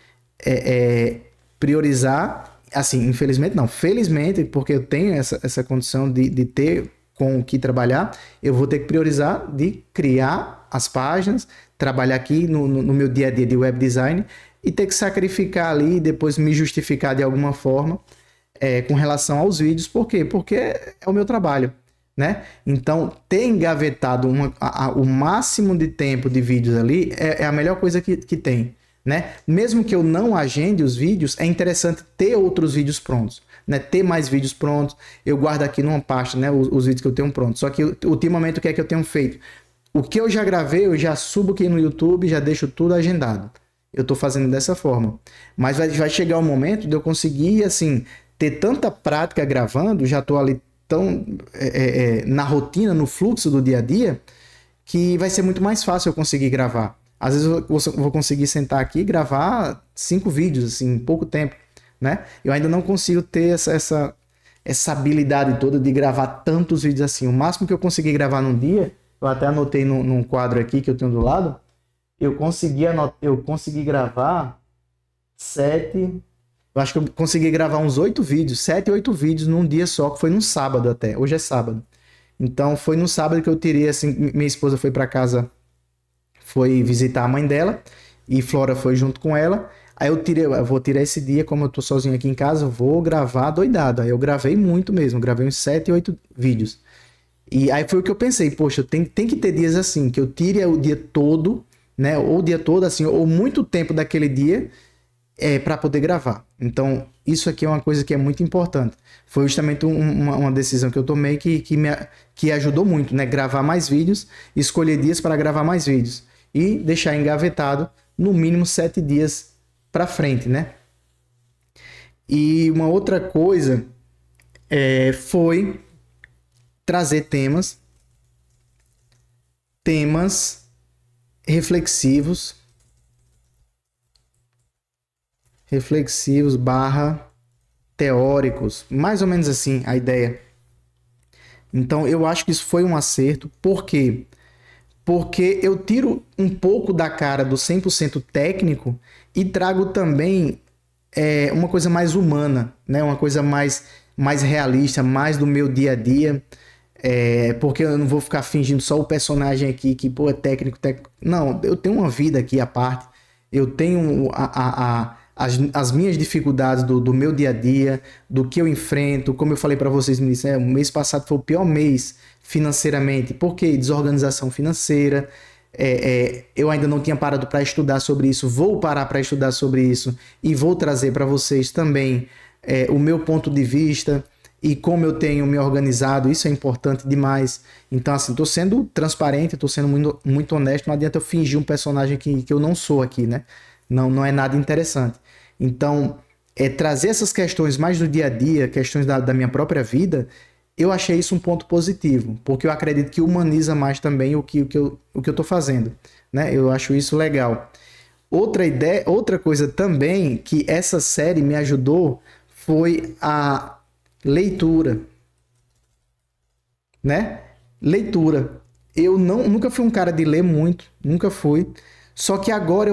priorizar, assim, infelizmente não, felizmente, porque eu tenho essa condição de ter com o que trabalhar, eu vou ter que priorizar de criar as páginas, trabalhar aqui no meu dia a dia de web design e ter que sacrificar ali e depois me justificar de alguma forma com relação aos vídeos. Por quê? Porque é o meu trabalho, né? Então, ter engavetado o máximo de tempo de vídeos ali é a melhor coisa que tem, né? Mesmo que eu não agende os vídeos, é interessante ter outros vídeos prontos, né? Ter mais vídeos prontos. Eu guardo aqui numa pasta, né, os vídeos que eu tenho prontos. Só que ultimamente o que é que eu tenho feito? O que eu já gravei, eu já subo aqui no YouTube, já deixo tudo agendado. Eu tô fazendo dessa forma. Mas vai chegar um momento de eu conseguir, assim, ter tanta prática gravando, já tô ali tão na rotina, no fluxo do dia a dia, que vai ser muito mais fácil eu conseguir gravar. Às vezes eu vou conseguir sentar aqui e gravar 5 vídeos, assim, em pouco tempo, né? Eu ainda não consigo ter essa habilidade toda de gravar tantos vídeos assim. O máximo que eu consegui gravar num dia, eu até anotei num quadro aqui que eu tenho do lado, eu consegui gravar 7... Eu acho que eu consegui gravar uns 8 vídeos, 7, 8 vídeos num dia só, que foi num sábado até. Hoje é sábado. Então foi no sábado que eu tirei, assim, minha esposa foi para casa, foi visitar a mãe dela, e Flora foi junto com ela. Aí eu vou tirar esse dia, como eu tô sozinho aqui em casa, eu vou gravar doidado. Aí eu gravei muito mesmo, gravei uns 7, 8 vídeos. E aí foi o que eu pensei, poxa, tem que ter dias assim, que eu tire o dia todo, né, ou o dia todo, assim, ou muito tempo daquele dia, para poder gravar. Então, isso aqui é uma coisa que é muito importante. Foi justamente uma decisão que eu tomei que ajudou muito, né? Gravar mais vídeos, escolher dias para gravar mais vídeos e deixar engavetado no mínimo 7 dias para frente, né? E uma outra coisa foi trazer temas reflexivos / teóricos, mais ou menos assim a ideia. Então eu acho que isso foi um acerto. Por quê? Porque eu tiro um pouco da cara do 100% técnico e trago também uma coisa mais humana, né? Uma coisa mais realista, mais do meu dia a dia. Porque eu não vou ficar fingindo só o personagem aqui que, pô, é técnico. Não, eu tenho uma vida aqui à parte. Eu tenho as minhas dificuldades do meu dia a dia, do que eu enfrento. Como eu falei para vocês no início, o mês passado foi o pior mês financeiramente. Por quê? Desorganização financeira. Eu ainda não tinha parado para estudar sobre isso. Vou parar para estudar sobre isso e vou trazer para vocês também o meu ponto de vista e como eu tenho me organizado. Isso é importante demais. Então, assim, estou sendo transparente, estou sendo muito, muito honesto. Não adianta eu fingir um personagem que eu não sou aqui, né? Não é nada interessante. Então, trazer essas questões mais do dia a dia, questões da minha própria vida, eu achei isso um ponto positivo, porque eu acredito que humaniza mais também o que eu estou fazendo, né? Eu acho isso legal. Outra coisa também que essa série me ajudou foi a Leitura, né? Leitura. Eu nunca fui um cara de ler muito, nunca fui. Só que agora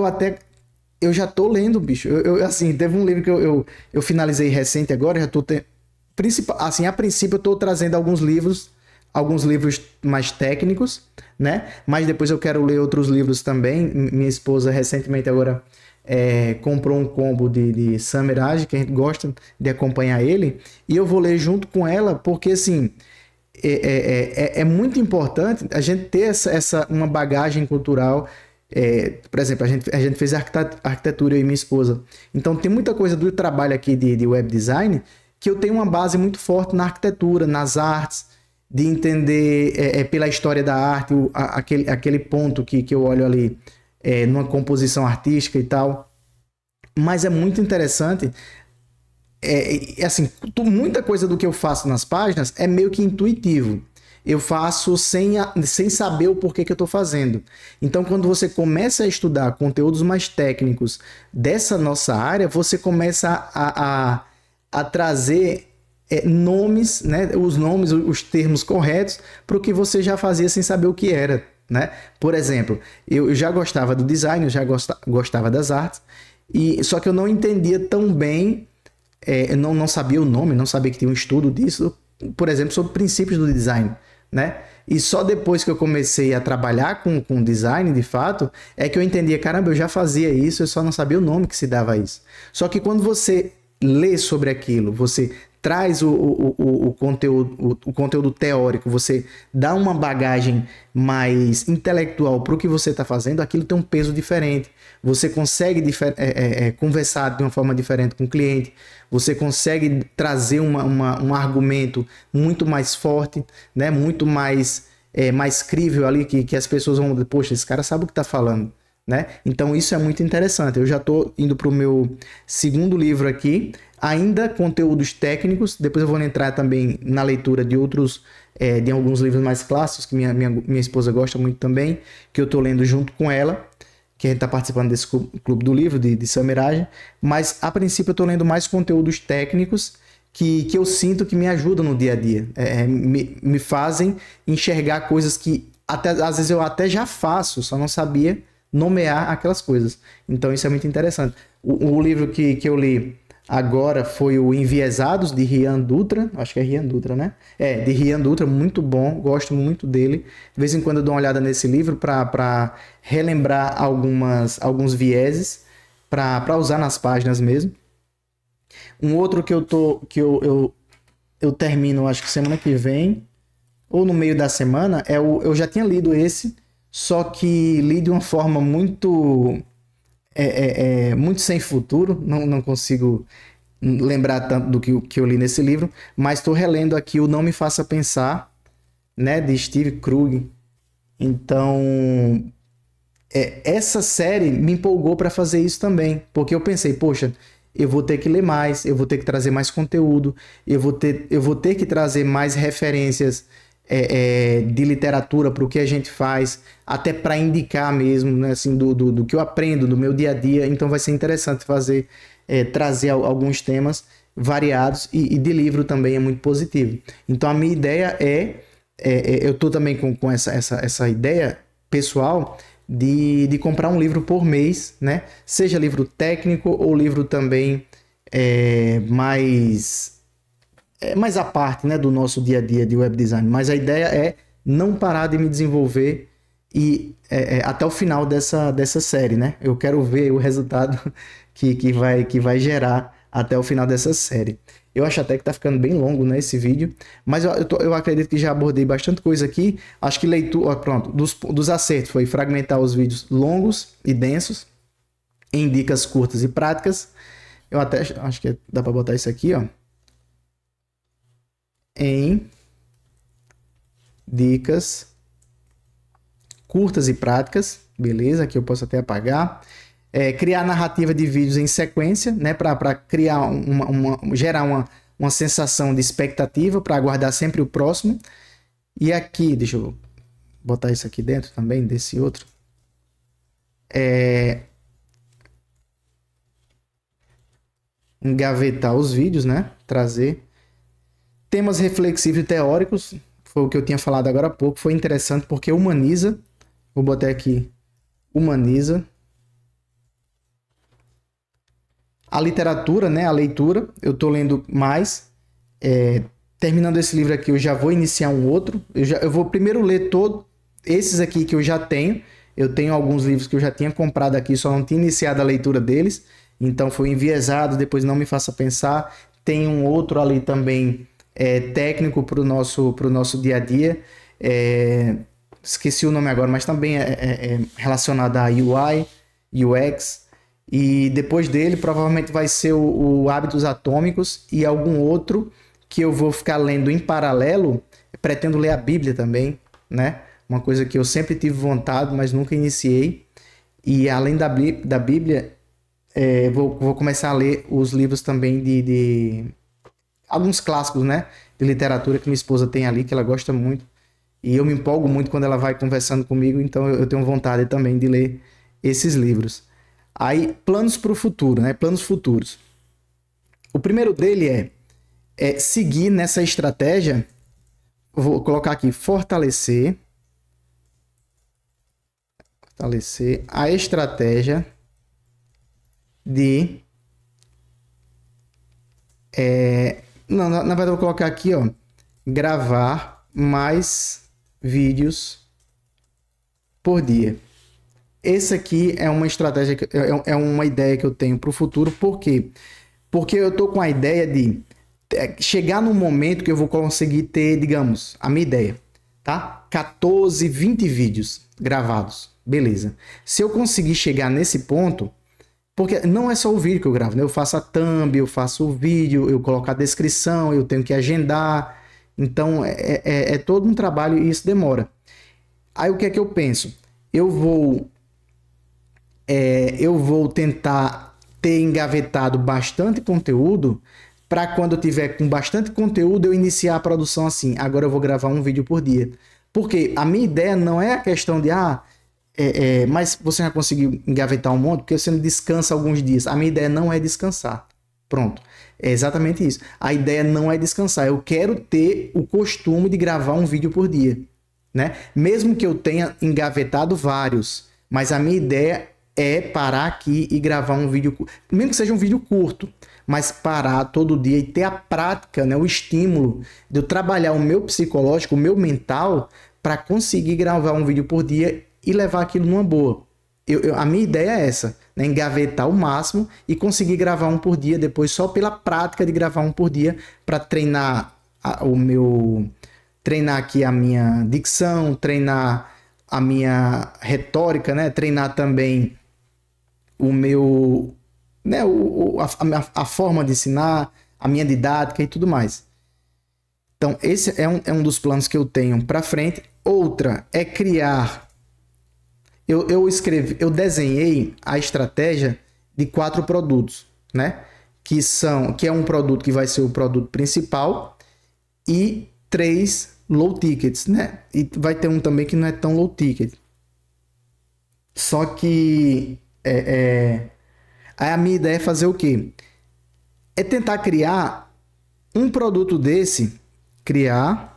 eu já tô lendo, bicho. Assim, teve um livro que eu finalizei recente agora, já tô assim, a princípio eu tô trazendo alguns livros mais técnicos, né? Mas depois eu quero ler outros livros também. Minha esposa recentemente agora comprou um combo de Samiraj, que a gente gosta de acompanhar ele, e eu vou ler junto com ela, porque assim é muito importante a gente ter uma bagagem cultural. Por exemplo, a gente fez arquitetura, eu e minha esposa. Então tem muita coisa do trabalho aqui de web design que eu tenho uma base muito forte na arquitetura, nas artes, de entender pela história da arte, aquele ponto que eu olho ali numa composição artística e tal. Mas é muito interessante. Assim, muita coisa do que eu faço nas páginas é meio que intuitivo. Eu faço sem saber o porquê que eu estou fazendo. Então, quando você começa a estudar conteúdos mais técnicos dessa nossa área, você começa a trazer nomes, né? Os nomes, os termos corretos para o que você já fazia sem saber o que era, né? Por exemplo, eu já gostava do design, eu já gostava das artes, só que eu não entendia tão bem, eu não sabia o nome, não sabia que tinha um estudo disso, por exemplo, sobre princípios do design, né? E só depois que eu comecei a trabalhar com design, de fato, é que eu entendia, caramba, eu já fazia isso, eu só não sabia o nome que se dava a isso. Só que quando você lê sobre aquilo, você traz o conteúdo teórico, você dá uma bagagem mais intelectual para o que você está fazendo, aquilo tem um peso diferente. Você consegue conversar de uma forma diferente com o cliente, você consegue trazer um argumento muito mais forte, né? Muito mais crível ali, que as pessoas vão dizer, poxa, esse cara sabe o que está falando, né? Então isso é muito interessante. Eu já estou indo para o meu segundo livro aqui, ainda conteúdos técnicos. Depois eu vou entrar também na leitura de de alguns livros mais clássicos que minha esposa gosta muito também, que eu estou lendo junto com ela, que a gente está participando desse clube do livro de Samiraj. Mas a princípio eu estou lendo mais conteúdos técnicos que eu sinto que me ajudam no dia a dia, me fazem enxergar coisas que às vezes eu até já faço, só não sabia nomear aquelas coisas. Então isso é muito interessante. O livro que eu li agora foi o Enviesados, de Rian Dutra. Acho que é Rian Dutra, né? De Rian Dutra, muito bom, gosto muito dele. De vez em quando eu dou uma olhada nesse livro para relembrar alguns vieses para usar nas páginas mesmo. Um outro que eu termino, acho que semana que vem, ou no meio da semana, eu já tinha lido esse, só que li de uma forma muito muito sem futuro, não consigo lembrar tanto do que eu li nesse livro, mas estou relendo aqui o Não Me Faça Pensar, né, de Steve Krug. Então, essa série me empolgou para fazer isso também, porque eu pensei, poxa, eu vou ter que ler mais, eu vou ter que trazer mais conteúdo, eu vou ter que trazer mais referências de literatura para o que a gente faz, até para indicar mesmo, né, assim, do que eu aprendo do meu dia a dia. Então vai ser interessante trazer alguns temas variados, e de livro também é muito positivo. Então a minha ideia eu estou também com essa ideia pessoal de comprar um livro por mês, né? Seja livro técnico ou livro também mais à parte, né, do nosso dia a dia de web design. Mas a ideia é não parar de me desenvolver até o final dessa série, né? Eu quero ver o resultado que vai gerar até o final dessa série. Eu acho até que tá ficando bem longo, né, esse vídeo, mas eu acredito que já abordei bastante coisa aqui. Acho que leitura, pronto, dos acertos foi fragmentar os vídeos longos e densos em dicas curtas e práticas. Eu até acho que dá para botar isso aqui, ó. Em dicas curtas e práticas, beleza? Aqui eu posso até apagar. Criar narrativa de vídeos em sequência, né? Para criar gerar uma sensação de expectativa, para aguardar sempre o próximo. E aqui, deixa eu botar isso aqui dentro também, desse outro. Engavetar os vídeos, né? Trazer. Temas reflexivos e teóricos, foi o que eu tinha falado agora há pouco, foi interessante porque humaniza, vou botar aqui, humaniza a literatura, né, a leitura. Eu estou lendo mais, terminando esse livro aqui eu já vou iniciar um outro, eu vou primeiro ler todos esses aqui que eu já tenho. Eu tenho alguns livros que eu já tinha comprado aqui, só não tinha iniciado a leitura deles, então foi enviesado, depois Não Me Faça Pensar. Tem um outro ali também, técnico para o nosso dia a dia, esqueci o nome agora, mas também é relacionado a UI, UX, e depois dele provavelmente vai ser o Hábitos Atômicos e algum outro que eu vou ficar lendo em paralelo. Pretendo ler a Bíblia também, né? Uma coisa que eu sempre tive vontade, mas nunca iniciei. E além da Bíblia, vou começar a ler os livros também de alguns clássicos, né? De literatura que minha esposa tem ali, que ela gosta muito. E eu me empolgo muito quando ela vai conversando comigo, então eu tenho vontade também de ler esses livros. Aí, planos para o futuro, né? Planos futuros. O primeiro dele é seguir nessa estratégia. Vou colocar aqui, fortalecer a estratégia de... na verdade, eu vou colocar aqui, ó, gravar mais vídeos por dia. Esse aqui é uma estratégia, é uma ideia que eu tenho para o futuro. Por quê? Porque eu tô com a ideia de chegar num momento que eu vou conseguir ter, digamos, a minha ideia, tá? 14, 20 vídeos gravados. Beleza. Se eu conseguir chegar nesse ponto, porque não é só o vídeo que eu gravo, né? Eu faço a thumb, eu faço o vídeo, eu coloco a descrição, eu tenho que agendar. Então, é todo um trabalho e isso demora. Aí, o que é que eu penso? Eu vou tentar ter engavetado bastante conteúdo para quando eu tiver com bastante conteúdo eu iniciar a produção assim. Agora eu vou gravar um vídeo por dia. Porque a minha ideia não é a questão de mas você já conseguiu engavetar um monte porque você não descansa alguns dias. A minha ideia não é descansar. Pronto. É exatamente isso. A ideia não é descansar. Eu quero ter o costume de gravar um vídeo por dia, né? Mesmo que eu tenha engavetado vários, mas a minha ideia é parar aqui e gravar um vídeo, mesmo que seja um vídeo curto, mas parar todo dia e ter a prática, né, o estímulo de eu trabalhar o meu psicológico, o meu mental, para conseguir gravar um vídeo por dia e levar aquilo numa boa. A minha ideia é essa, né, engavetar o máximo e conseguir gravar um por dia depois, só pela prática de gravar um por dia, para treinar treinar aqui a minha dicção, treinar a minha retórica, né, treinar também o meu, né, a forma de ensinar, a minha didática e tudo mais. Então, esse é um dos planos que eu tenho para frente. Outra é criar... Eu desenhei a estratégia de 4 produtos, né? Que é um produto que vai ser o produto principal e 3 low tickets, né? E vai ter um também que não é tão low ticket. Só que a minha ideia é fazer o quê? É tentar criar um produto desse, criar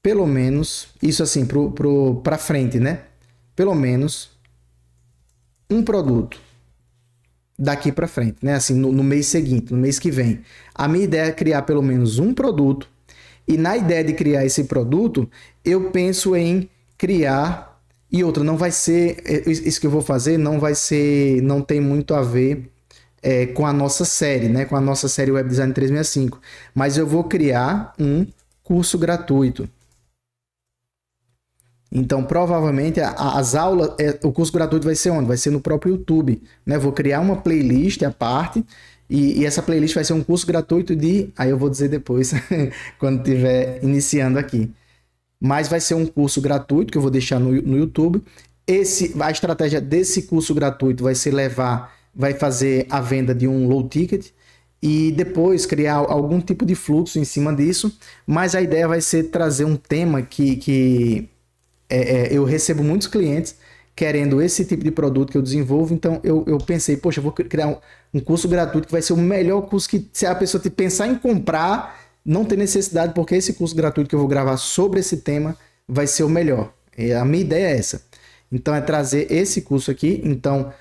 pelo menos, isso assim, para frente, né? Pelo menos um produto daqui para frente, né? Assim, no mês seguinte, no mês que vem. A minha ideia é criar pelo menos um produto, e na ideia de criar esse produto, eu penso em criar... E outra, não vai ser... Isso que eu vou fazer não tem muito a ver com a nossa série, né? Com a nossa série Web Design 365. Mas eu vou criar um curso gratuito. Então, provavelmente, as aulas... o curso gratuito vai ser onde? Vai ser no próprio YouTube, né? Vou criar uma playlist à parte, e essa playlist vai ser um curso gratuito de... Aí eu vou dizer depois, quando estiver iniciando aqui. Mas vai ser um curso gratuito que eu vou deixar no YouTube. A estratégia desse curso gratuito vai fazer a venda de um low ticket e depois criar algum tipo de fluxo em cima disso. Mas a ideia vai ser trazer um tema que eu recebo muitos clientes querendo esse tipo de produto que eu desenvolvo, então eu pensei, poxa, eu vou criar um curso gratuito que vai ser o melhor curso que, se a pessoa te pensar em comprar, não tem necessidade, porque esse curso gratuito que eu vou gravar sobre esse tema vai ser o melhor. E a minha ideia é essa. Então é trazer esse curso aqui, então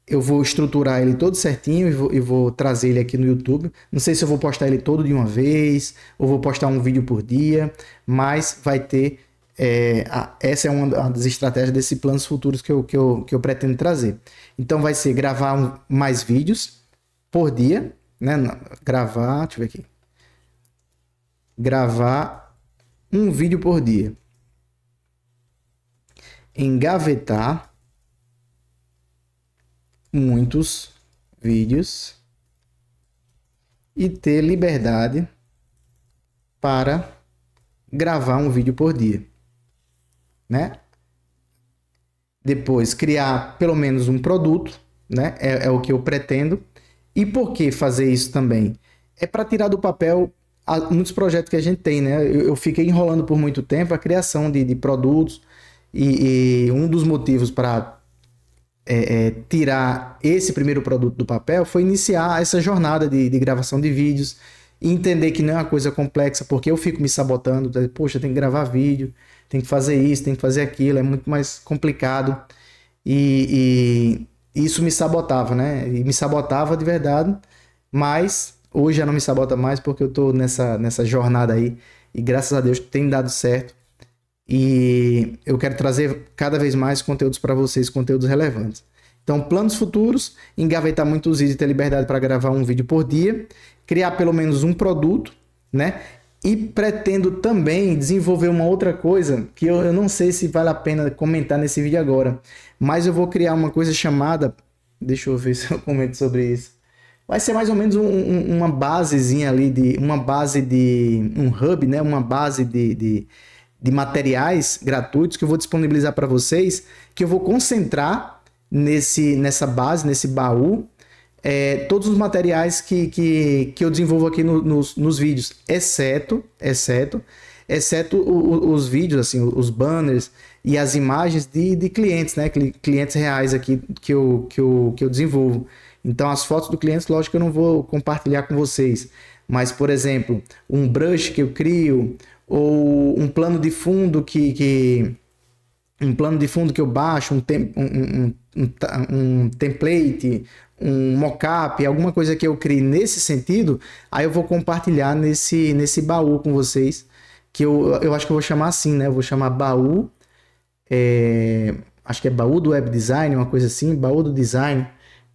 eu vou estruturar ele todo certinho e vou trazer ele aqui no YouTube. Não sei se eu vou postar ele todo de uma vez, ou vou postar um vídeo por dia, mas vai ter... essa é uma das estratégias desses planos futuros que eu pretendo trazer. Então vai ser gravar mais vídeos por dia, né? Gravar, deixa eu ver aqui. Gravar um vídeo por dia. Engavetar muitos vídeos e ter liberdade para gravar um vídeo por dia, né? Depois criar pelo menos um produto, né? É o que eu pretendo. E por que fazer isso também? É para tirar do papel muitos projetos que a gente tem, né? Eu fiquei enrolando por muito tempo a criação de produtos e um dos motivos para tirar esse primeiro produto do papel foi iniciar essa jornada de gravação de vídeos e entender que não é uma coisa complexa, porque eu fico me sabotando, poxa, tem que gravar vídeo, tem que fazer isso, tem que fazer aquilo, é muito mais complicado e isso me sabotava, né? E me sabotava de verdade, mas hoje já não me sabota mais porque eu tô nessa jornada aí e graças a Deus tem dado certo. E eu quero trazer cada vez mais conteúdos para vocês, conteúdos relevantes. Então, planos futuros, engavetar muitos vídeos e ter liberdade para gravar um vídeo por dia, criar pelo menos um produto, né? E pretendo também desenvolver uma outra coisa que eu não sei se vale a pena comentar nesse vídeo agora, mas eu vou criar uma coisa chamada, deixa eu ver se eu comento sobre isso. Vai ser mais ou menos uma basezinha ali, um hub, né? Uma base de materiais gratuitos que eu vou disponibilizar para vocês, que eu vou concentrar nessa base, nesse baú, todos os materiais que eu desenvolvo aqui nos vídeos, exceto os vídeos, assim, os banners e as imagens de clientes, né? Clientes reais aqui que eu desenvolvo. Então, as fotos do cliente, lógico que eu não vou compartilhar com vocês, mas, por exemplo, um brush que eu crio, ou um plano de fundo que eu baixo, um template, um mockup, alguma coisa que eu crie nesse sentido, aí eu vou compartilhar nesse baú com vocês, que eu acho que eu vou chamar assim, né? Eu vou chamar baú, acho que é baú do web design, uma coisa assim, baú do design.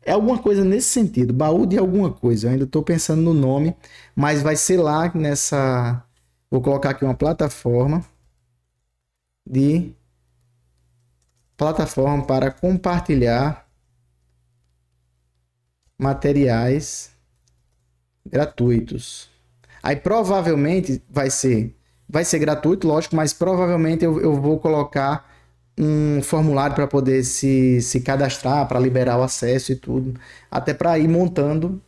É alguma coisa nesse sentido, baú de alguma coisa. Eu ainda estou pensando no nome, mas vai ser lá nessa... Vou colocar aqui uma plataforma para compartilhar materiais gratuitos. Aí provavelmente vai ser gratuito, lógico, mas provavelmente eu vou colocar um formulário para poder se cadastrar, para liberar o acesso e tudo, até para ir montando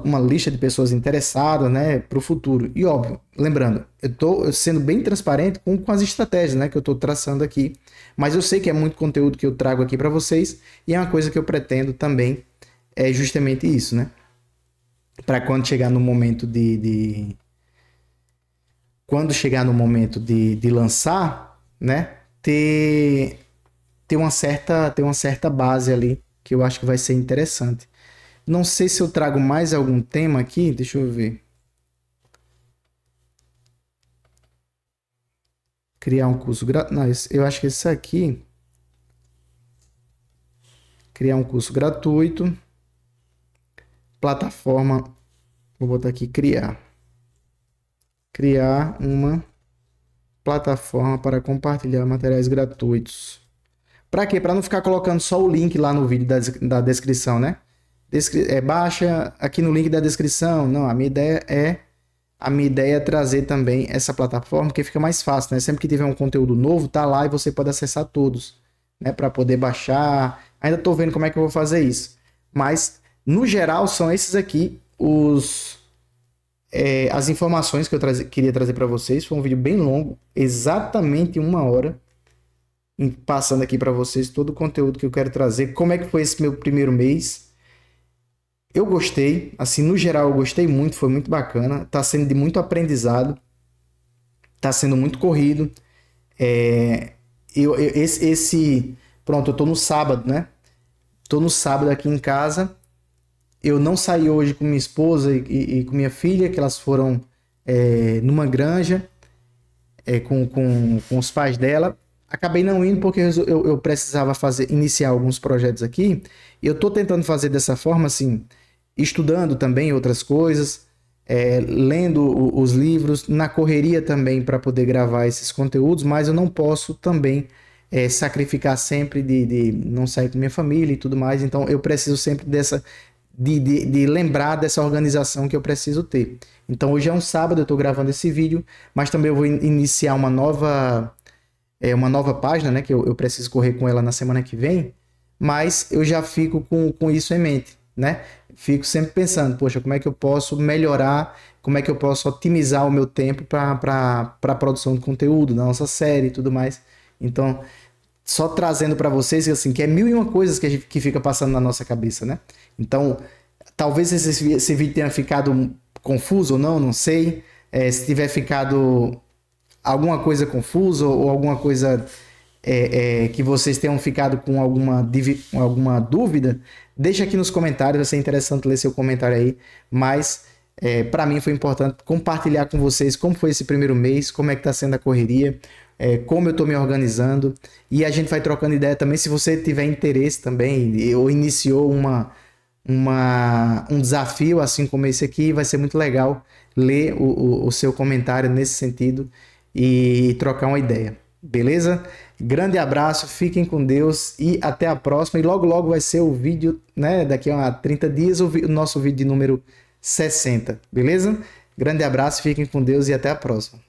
uma lista de pessoas interessadas, né, para o futuro. E óbvio, lembrando, eu estou sendo bem transparente com as estratégias, né, que eu estou traçando aqui, mas eu sei que é muito conteúdo que eu trago aqui para vocês e é uma coisa que eu pretendo também, é justamente isso, né, para quando chegar no momento de lançar, né, ter uma certa base ali que eu acho que vai ser interessante. Não sei se eu trago mais algum tema aqui. Deixa eu ver. Criar um curso gratuito. Não, eu acho que esse aqui. Criar um curso gratuito. Plataforma. Vou botar aqui criar. Criar uma plataforma para compartilhar materiais gratuitos. Para quê? Para não ficar colocando só o link lá no vídeo da descrição, né? Baixa aqui no link da descrição. Não, a minha ideia é trazer também essa plataforma, que fica mais fácil, né? Sempre que tiver um conteúdo novo, tá lá e você pode acessar todos, né? Para poder baixar. Ainda tô vendo como é que eu vou fazer isso. Mas, no geral, são esses aqui as informações que eu queria trazer para vocês. Foi um vídeo bem longo, exatamente 1 hora, passando aqui para vocês todo o conteúdo que eu quero trazer. Como é que foi esse meu primeiro mês? Eu gostei, assim, no geral eu gostei muito, foi muito bacana, tá sendo de muito aprendizado, tá sendo muito corrido. Pronto, eu tô no sábado, né? Tô no sábado aqui em casa. Eu não saí hoje com minha esposa e com minha filha, que elas foram numa granja com os pais dela. Acabei não indo porque eu precisava iniciar alguns projetos aqui. E eu tô tentando fazer dessa forma, assim, estudando também outras coisas, lendo os livros, na correria também para poder gravar esses conteúdos, mas eu não posso também sacrificar sempre de não sair com minha família e tudo mais. Então eu preciso sempre de lembrar dessa organização que eu preciso ter. Então hoje é um sábado, eu estou gravando esse vídeo, mas também eu vou iniciar uma nova página, né, que eu preciso correr com ela na semana que vem, mas eu já fico com isso em mente, né? Fico sempre pensando, poxa, como é que eu posso melhorar, como é que eu posso otimizar o meu tempo para a produção de conteúdo, da nossa série e tudo mais. Então, só trazendo para vocês assim, que é 1001 coisas que fica passando na nossa cabeça, né? Então, talvez esse vídeo tenha ficado confuso ou não sei. Se tiver ficado alguma coisa confusa ou alguma coisa que vocês tenham ficado com alguma dúvida, deixa aqui nos comentários, vai ser interessante ler seu comentário aí, mas para mim foi importante compartilhar com vocês como foi esse primeiro mês, como é que está sendo a correria, como eu estou me organizando, e a gente vai trocando ideia também. Se você tiver interesse também ou iniciou um desafio assim como esse aqui, vai ser muito legal ler o seu comentário nesse sentido e trocar uma ideia, beleza? Grande abraço, fiquem com Deus e até a próxima. E logo logo vai ser o vídeo, né? Daqui a 30 dias o nosso vídeo de número 60, beleza? Grande abraço, fiquem com Deus e até a próxima.